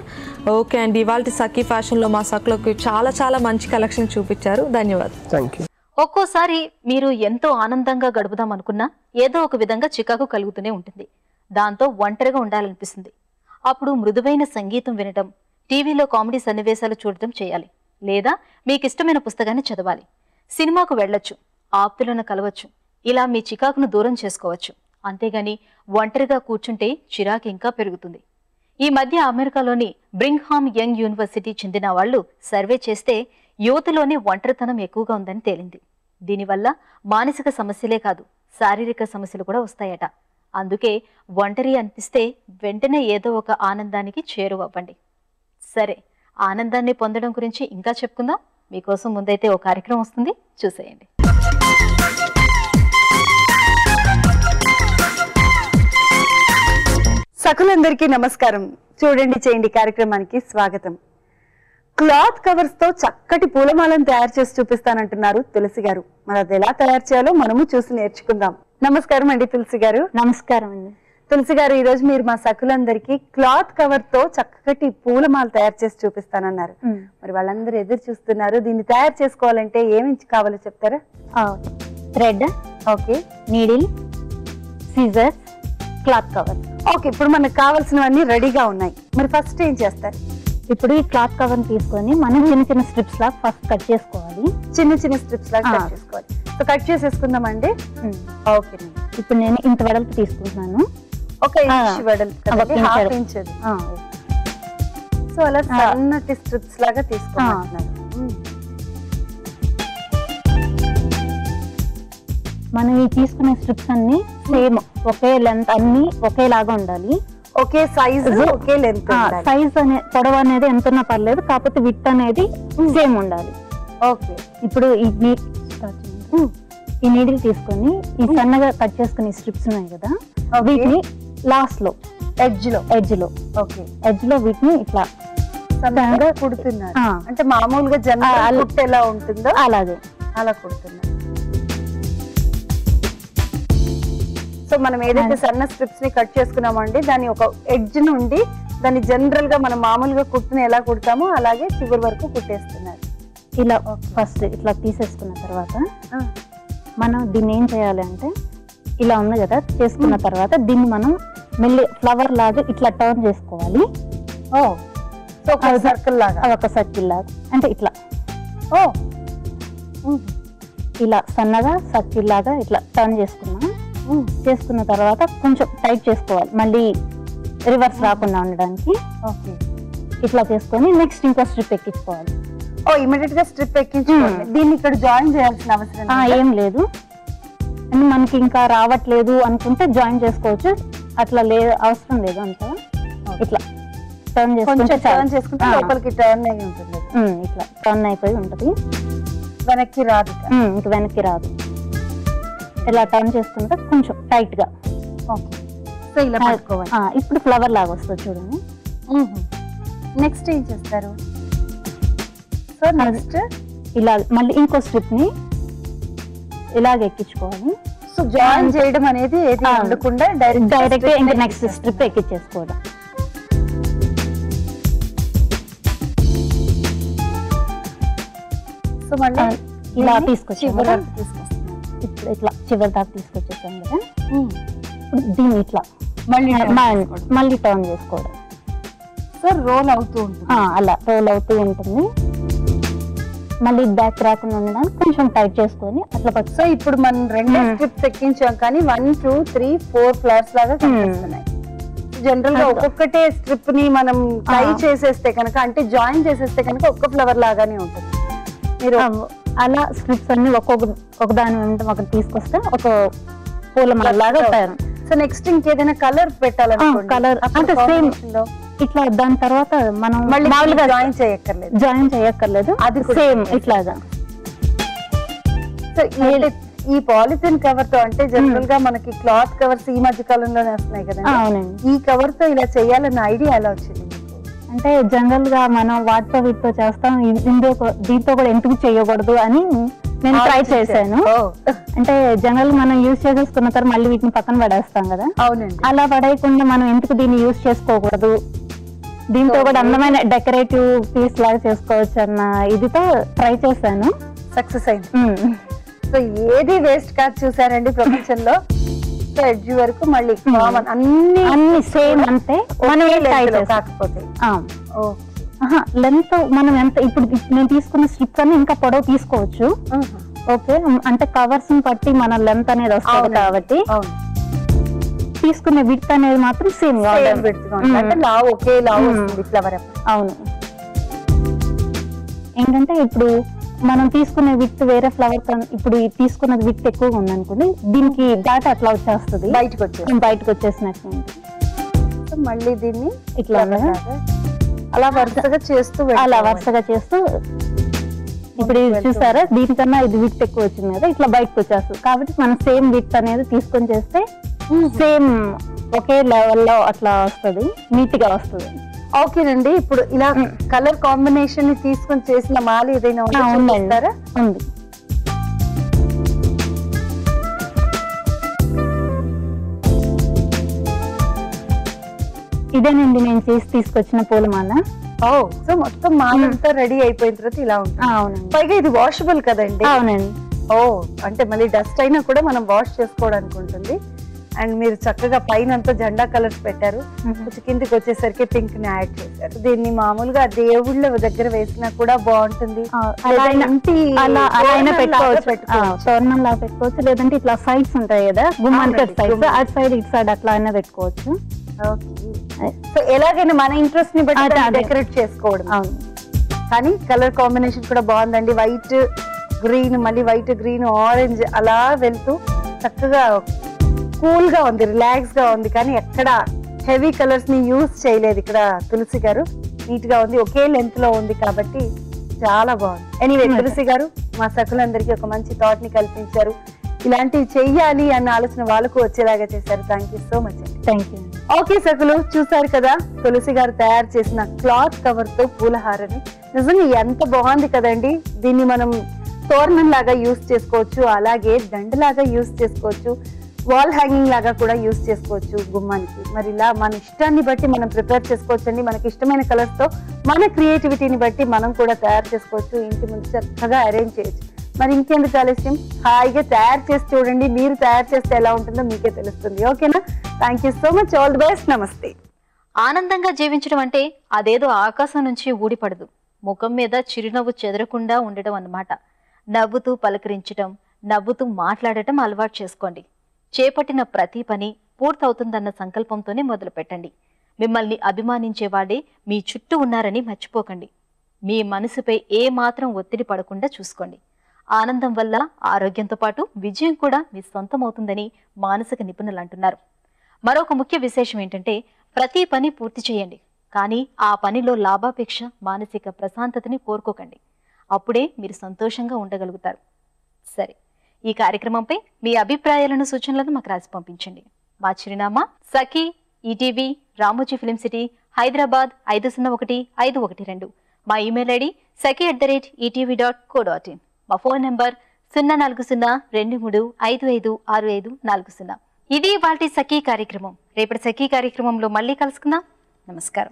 [SPEAKER 6] ఓకే అండి. ఇవాళ సఖీ ఫ్యాషన్ లో మా సఖులకు చాలా చాలా మంచి కలెక్షన్ చూపించారు. ధన్యవాదాలు.
[SPEAKER 7] Thank you.
[SPEAKER 1] ఒక్కోసారి మీరు ఎంతో ఆనందంగా గడుపుదాం అనుకున్నా ఏదో ఒక విధంగా చికాకు కలుగుతూనే ఉంటుంది. దాంతో ఒంటరిగా ఉండాలనిపిస్తుంది. అప్పుడు మృదువైన సంగీతం వినడం, టీవీలో కామెడీ సన్నివేశాలు చూడటం చేయాలి. లేదా మీకు ఇష్టమైన పుస్తకాన్ని చదవాలి. సినిమాకు వెళ్ళొచ్చు, ఆప్తులను కలవచ్చు. ఇలా మీ చికాకును దూరం చేసుకోవచ్చు. అంతేగాని ఒంటరిగా కూర్చుంటే చిరాకు ఇంకా పెరుగుతుంది. ఈ మధ్య అమెరికాలోని బ్రింగ్హామ్ యంగ్ యూనివర్సిటీ చెందిన వాళ్ళు సర్వే చేస్తే యువతలోనే ఒంటరితనం ఎక్కువగా ఉందని తేలింది. దీనివల్ల మానసిక సమస్యలే కాదు, శారీరక సమస్యలు కూడా వస్తాయట. అందుకే ఒంటరి అనిపిస్తే వెంటనే ఏదో ఒక ఆనందానికి చేరువవ్వండి. సరే, ఆనందాన్ని పొందడం గురించి ఇంకా చెప్పుకుందాం. మీకోసం ముందైతే ఓ కార్యక్రమం వస్తుంది, చూసేయండి.
[SPEAKER 2] సకులందరికీ నమస్కారం. చూడండి చేయండి కార్యక్రమానికి స్వాగతం. క్లాత్ కవర్స్ తో చక్కటి పూలమాలను తయారు చేసి చూపిస్తానంటున్నారు తులసి గారు. మరి అది ఎలా తయారు చేయాలో మనము చూసి నేర్చుకుందాం. నమస్కారం అండి తులసి గారు.
[SPEAKER 3] నమస్కారం అండి.
[SPEAKER 2] తులసి గారు, ఈ రోజు మీరు మా సకులందరికీ క్లాత్ కవర్ తో చక్కటి పూలమాల తయారు చేసి చూపిస్తానన్నారు. మరి వాళ్ళందరూ ఎదురు చూస్తున్నారు. దీన్ని తయారు చేసుకోవాలంటే ఏమి కావాలో చెప్తారా?
[SPEAKER 3] Thread,
[SPEAKER 2] okay,
[SPEAKER 3] needle, scissors, cloth cover.
[SPEAKER 2] Okay, ఇప్పుడు మనకు కావాల్సినవన్నీ రెడీగా ఉన్నాయి. మరి ఫస్ట్ ఏం చేస్తారు?
[SPEAKER 3] ఇప్పుడు ఈ క్లాత్ కవర్ తీసుకొని మనం చిన్న చిన్న స్ట్రిప్స్ లాగా ఫస్ట్ కట్ చేసుకోవాలి.
[SPEAKER 2] చిన్న చిన్న స్ట్రిప్స్ లాగా కట్ చేసుకోవాలి. So cut చేసేసుకుందామండి. ఓకే,
[SPEAKER 3] ఇప్పుడు నేను ఇంత వెడల్పు తీసుకుంటున్నాను.
[SPEAKER 2] ఒక ఇంచ్ వెడల్పు, హాఫ్ ఇంచ్. సో అలా సన్నటి స్ట్రిప్స్ లాగా తీసుకోమంటున్నారు.
[SPEAKER 3] మనం ఈ తీసుకునే స్ట్రిప్స్ అన్ని సేమ్ ఒకే లెంత్, అన్ని ఒకేలాగా ఉండాలి.
[SPEAKER 2] ఒకే సైజ్, ఒకే లెంత్.
[SPEAKER 3] సైజ్ అనే పొడవు అనేది ఎంత ఉన్నా పర్లేదు, కాకపోతే విత్ అనేది సేమ్ ఉండాలి.
[SPEAKER 2] ఓకే.
[SPEAKER 3] ఇప్పుడు ఈ నీడిల్ తీసుకొని ఈ సన్నగా కట్ చేసుకునే స్ట్రిప్స్ ఉన్నాయి కదా, వీటిని లాస్ట్ లో ఎడ్జ్ లో
[SPEAKER 2] ఓకే,
[SPEAKER 3] ఎడ్జ్ లో వీటిని ఇట్లా
[SPEAKER 2] సన్నగా కుడుతున్నారు. అంటే మామూలుగా జనరల్ కుట్టు ఎలా ఉంటుందో
[SPEAKER 3] అలాగే
[SPEAKER 2] అలా కుడుతున్నారు. సో మనం ఏదైతే సన్న స్ట్రిప్స్ ని కట్ చేసుకున్నామండి, దాని ఒక ఎడ్జ్ నుండి దాన్ని జనరల్ గా మనం మామూలుగా కుట్టుని ఎలా కుడతామో అలాగే చివరి వరకు కుట్టేస్తున్నారు.
[SPEAKER 3] ఇలా ఫస్ట్ ఇట్లా తీసేసుకున్న తర్వాత మనం దీన్ని ఏం చేయాలి అంటే, ఇలా ఉంది కదా చేసుకున్న తర్వాత దీన్ని మనం మెల్లి ఫ్లవర్ లాగా ఇట్లా టర్న్ చేసుకోవాలి.
[SPEAKER 2] సో ఒక సర్కిల్ లాగా,
[SPEAKER 3] ఒక సర్కిల్ లాగా, అంటే ఇట్లా ఇలా సన్నగా సర్కిల్ లాగా ఇట్లా టర్న్ చేసుకున్నాం. చేసుకున్న తర్వాత కొంచెం టైట్ చేసుకోవాలి, మళ్ళీ రివర్స్ రాకుండా ఉండడానికి.
[SPEAKER 2] ఓకే,
[SPEAKER 3] ఇట్లా చేసుకొని నెక్స్ట్ ఇంకో స్ట్రిప్ ఎక్కించుకోవాలి.
[SPEAKER 2] ఇమిడియట్ గా స్ట్రిప్ ఎక్కించుకోవాలి. దీన్ని ఇక్కడ జాయిన్ చేయాల్సిన అవసరం
[SPEAKER 3] ఏం లేదు. అని మనకి ఇంకా రావట్లేదు అనుకుంటే జాయిన్ చేసుకోవచ్చు, అట్లా అవసరం లేదు. అంతా ఇట్లా టర్న్
[SPEAKER 2] చేసుకుంటే లోపలికి టర్న్ అయి ఉంటుంది.
[SPEAKER 3] ఇట్లా టర్న్ అయిపోయి ఉంటుంది,
[SPEAKER 2] వెనక్కి రాదు.
[SPEAKER 3] ఇంకా వెనక్కి రాదు. ఇలా టర్న్ చేసుకుంటే కొంచెం టైట్ గా.
[SPEAKER 2] సో ఇలా పట్టుకోవాలి.
[SPEAKER 3] ఇప్పుడు ఫ్లవర్ లాగా వస్తుంది చూడండి.
[SPEAKER 2] నెక్స్ట్ ఏం చేస్తారు? సో నెక్స్ట్
[SPEAKER 3] ఇలా మళ్ళీ ఇంకో స్ట్రిప్ ని ఇలాగ ఎక్కించుకోవాలి.
[SPEAKER 2] సో జాయిన్ చేయడం అనేది ఏది ఉండకుండా
[SPEAKER 3] డైరెక్ట్ ఇంకా నెక్స్ట్ స్ట్రిప్ ఎక్కించేసుకోవడం.
[SPEAKER 8] సో మళ్ళీ
[SPEAKER 3] ఇలా తీసుకొచ్చాము
[SPEAKER 8] చివరి
[SPEAKER 3] కదా.
[SPEAKER 8] వరకు తీసుకొస్తున్నాం.
[SPEAKER 3] ఇప్పుడు ఇట్లా చివరి దాకా తీసుకొచ్చేసాం కదా. ఇప్పుడు దీన్ని ఇట్లా
[SPEAKER 8] మళ్ళీ
[SPEAKER 3] మళ్ళీ టర్న్ చేసుకోవడం.
[SPEAKER 8] సో రోల్ అవుతూ ఉంటుంది.
[SPEAKER 3] అలా రోల్ అవుతూ ఉంటుంది. మళ్ళీ బ్యాక్ రాకుండా ఉండడానికి కొంచెం టైట్ చేసుకొని అట్లా పట్టు.
[SPEAKER 8] సో ఇప్పుడు మనం 2 స్ట్రిప్స్ ఎక్కించాం కానీ 1 2 3 4 ఫ్లవర్స్ లాగా కనిపిస్తున్నాయి. జనరల్ గా ఒక్కొక్కటే స్ట్రిప్ ని మనం టై చేసేస్తే కనుక, అంటే జాయిన్ చేసేస్తే కనుక ఒక్క ఫ్లవర్ లాగానే ఉంటుంది. మీరు
[SPEAKER 3] అలా స్ట్రిప్స్ అన్ని ఒక దాని వెంట ఒకటి తీసుకొస్తే ఒక పూలమాల లాగా తయారు.
[SPEAKER 8] సో నెక్స్ట్ ఇంకేదైనా కలర్ పెట్టాలనుకోండి,
[SPEAKER 3] కలర్ అంటే సేమ్ ఇట్లా. దాని తర్వాత మనం
[SPEAKER 8] మళ్ళీ
[SPEAKER 3] మామూలుగా
[SPEAKER 8] జాయిన్ చేయక్కర్లేదు.
[SPEAKER 3] అది సేమ్ ఇట్లాగా.
[SPEAKER 8] సో ఈ పాలిథిన్ కవర్ తో, అంటే జనరల్ గా మనకి క్లాత్ కవర్స్ ఈ మధ్య కాలంలోనే వస్తున్నాయి కదా,
[SPEAKER 3] అవునండి.
[SPEAKER 8] ఈ కవర్ తో ఇలా చేయాలన్న ఐడియా ఎలా వచ్చింది?
[SPEAKER 3] అంటే జనరల్ గా మనం వాటితో వీటితో చేస్తాం, దీంతో కూడా ఎందుకు చేయకూడదు అని నేను ట్రై చేశాను. అంటే జనరల్ మనం యూజ్ చేసేసుకున్న తర్వాత మళ్ళీ వీటిని పక్కన పడేస్తాం కదా.
[SPEAKER 8] అవునండి.
[SPEAKER 3] అలా పడేయకుండా మనం ఎందుకు దీన్ని యూజ్ చేసుకోకూడదు, దీంతో కూడా అందమైన డెకరేటివ్ పీస్ లాగా చేసుకోవచ్చు అన్న ఇదితో ట్రై చేశాను.
[SPEAKER 8] సక్సెస్ అయింది. సో ఏది వేస్ట్ కాదు చూసారండి ప్రపంచంలో. సో ఎడ్జ్ వరకు మళ్ళీ కామన్
[SPEAKER 3] అన్ని సేమ్ అంతే.
[SPEAKER 8] కాకపోతే
[SPEAKER 3] లెంత్ మనం ఎంత, ఇప్పుడు నేను తీసుకున్న స్ట్రిప్స్ అన్ని ఇంకా పొడవు తీసుకోవచ్చు. ఓకే, అంటే కవర్స్ ని బట్టి మన లెంత్ అనేది వస్తుంది కాబట్టి తీసుకునే విడ్త్ అనేది మాత్రం సేమ్
[SPEAKER 8] అంటే లావ్ ఒకే లావ్ వస్తుంది ఫ్లవర్.
[SPEAKER 3] అవును. ఏంటంటే ఇప్పుడు మనం తీసుకునే విడ్త్ వేరే ఫ్లవర్ ఇప్పుడు తీసుకున్నది విడ్త్ ఎక్కువగా ఉంది అనుకోండి, దీనికి దాట అట్లా వచ్చేస్తుంది, బయటకు వచ్చేసినట్టు.
[SPEAKER 8] మళ్ళీ దీన్ని
[SPEAKER 3] ఇట్లా
[SPEAKER 8] అలా వరుసగా చేస్తూ
[SPEAKER 3] ఇప్పుడు ఇది చూసారా, దీనికన్నా ఇది విడ్త్ ఎక్కువ వచ్చింది కదా, ఇట్లా బయటకు వచ్చేస్తుంది. కాబట్టి మనం సేమ్ విడ్త్ అనేది తీసుకొని చేస్తే సేమ్ ఒకే లెవెల్లో అట్లా వస్తుంది, నీట్ గా వస్తుంది.
[SPEAKER 8] ఓకేనండి. ఇప్పుడు ఇలా కలర్ కాంబినేషన్ ని తీసుకొని చేసిన మాల ఏదైనా
[SPEAKER 3] ఉందంటారా? ఉంది. ఇదేనండి నేను చేసి తీసుకొచ్చిన పూలమాల.
[SPEAKER 8] సో మొత్తం మాలంతా రెడీ అయిపోయిన తర్వాత ఇలా ఉంటుంది.
[SPEAKER 3] అవునండి.
[SPEAKER 8] పైగా ఇది వాషబుల్ కదండి?
[SPEAKER 3] అవునండి.
[SPEAKER 8] అంటే మళ్ళీ డస్ట్ అయినా కూడా మనం వాష్ చేసుకోవడానికి ఉంటుంది. అండ్ మీరు చక్కగా పైన అంతా జెండా కలర్స్ పెట్టారు, కొంచెం కిందికి వచ్చేసరికి పింక్ ని యాడ్ చేశారు. దీన్ని మామూలుగా దేవుళ్ళ దగ్గర వేసినా కూడా బాగుంటుంది.
[SPEAKER 3] తోరణం లా పెట్టుకోవచ్చు, లేదంటే ఇట్లా సైడ్స్ ఉంటాయి కదా గుమ్మానికి సైడ్స్, అటు సైడ్ ఇటు సైడ్ అట్లా అయినా పెట్టుకోవచ్చు.
[SPEAKER 8] సో ఎలాగైనా మన ఇంట్రెస్ట్ ని బట్టి డెకరేట్ చేసుకోవడం.
[SPEAKER 3] అవును.
[SPEAKER 8] కానీ కలర్ కాంబినేషన్ కూడా బాగుందండి. వైట్ గ్రీన్, మళ్ళీ వైట్ గ్రీన్ ఆరెంజ్ అలా వెళ్తూ చక్కగా కూల్ గా ఉంది, రిలాక్స్ గా ఉంది. కానీ ఎక్కడ హెవీ కలర్స్ ని యూజ్ చేయలేదు ఇక్కడ తులసి గారు. నీట్ గా ఉంది, ఒకే లెంత్ లో ఉంది కాబట్టి చాలా బాగుంది. ఎనీవే తులసి గారు, మా సకులందరికీ ఒక మంచి థాట్ ని కల్పించారు. ఇలాంటివి చెయ్యాలి అన్న ఆలోచన వాళ్ళకు వచ్చేలాగా చేశారు. థ్యాంక్ యూ సో మచ్ అండి.
[SPEAKER 3] Thank you.
[SPEAKER 8] ఓకే సకులు, చూసారు కదా తులసి గారు తయారు చేసిన క్లాత్ కవర్ తో పూలహారని. నిజంగా ఎంత బాగుంది కదండి. దీన్ని మనం తోరణం లాగా యూజ్ చేసుకోవచ్చు, అలాగే దండలాగా యూజ్ చేసుకోవచ్చు, వాల్ హ్యాంగింగ్ లాగా కూడా యూజ్ చేసుకోవచ్చు గుమ్మానికి. మరి ఇలా మన ఇష్టాన్ని బట్టి మనం ప్రిపేర్ చేసుకోవచ్చు అండి. మనకి ఇష్టమైన కలర్స్ తో మన క్రియేటివిటీని బట్టి మనం కూడా తయారు చేసుకోవచ్చు. ఇంటి ముందు చక్కగా అరేంజ్ చేయొచ్చు. మరి ఇంకెందుకు ఆలస్యం, హాయిగా తయారు చేసి చూడండి. మీరు తయారు చేస్తే ఎలా ఉంటుందో మీకే తెలుస్తుంది. ఓకేనా? Thank you so much. All the best. నమస్తే.
[SPEAKER 1] ఆనందంగా జీవించడం అంటే అదేదో ఆకాశం నుంచి ఊడిపడదు, ముఖం మీద చిరునవ్వు చెదరకుండా ఉండడం అన్నమాట. నవ్వుతూ పలకరించడం, నవ్వుతూ మాట్లాడటం అలవాటు చేసుకోండి. చేపట్టిన ప్రతి పని పూర్తవుతుందన్న సంకల్పంతోనే మొదలు పెట్టండి. మిమ్మల్ని అభిమానించేవాడే మీ చుట్టూ ఉన్నారని మర్చిపోకండి. మీ మనసుపై ఏ మాత్రం ఒత్తిడి పడకుండా చూసుకోండి. ఆనందం వల్ల ఆరోగ్యంతో పాటు విజయం కూడా మీ సొంతమవుతుందని మానసిక నిపుణులు అంటున్నారు. మరొక ముఖ్య విశేషం ఏంటంటే, ప్రతి పని పూర్తి చేయండి, కానీ ఆ పనిలో లాభాపేక్ష, మానసిక ప్రశాంతతని కోరుకోకండి. అప్పుడే మీరు సంతోషంగా ఉండగలుగుతారు. సరే, ఈ కార్యక్రమంపై మీ అభిప్రాయాలను, సూచనలను మాకు రాసి పంపించండి. మా చిరునామా Sakhi, ETV, Ramoji film city, Hyderabad 501512. మా ఇమెయిల్ ఐడి saki@etv.co.in. మా ఫోన్ నెంబర్ 04023555540. ఇది వాటి సఖీ కార్యక్రమం. రేపటి సఖీ కార్యక్రమంలో మళ్ళీ కలుసుకుందాం. నమస్కారం.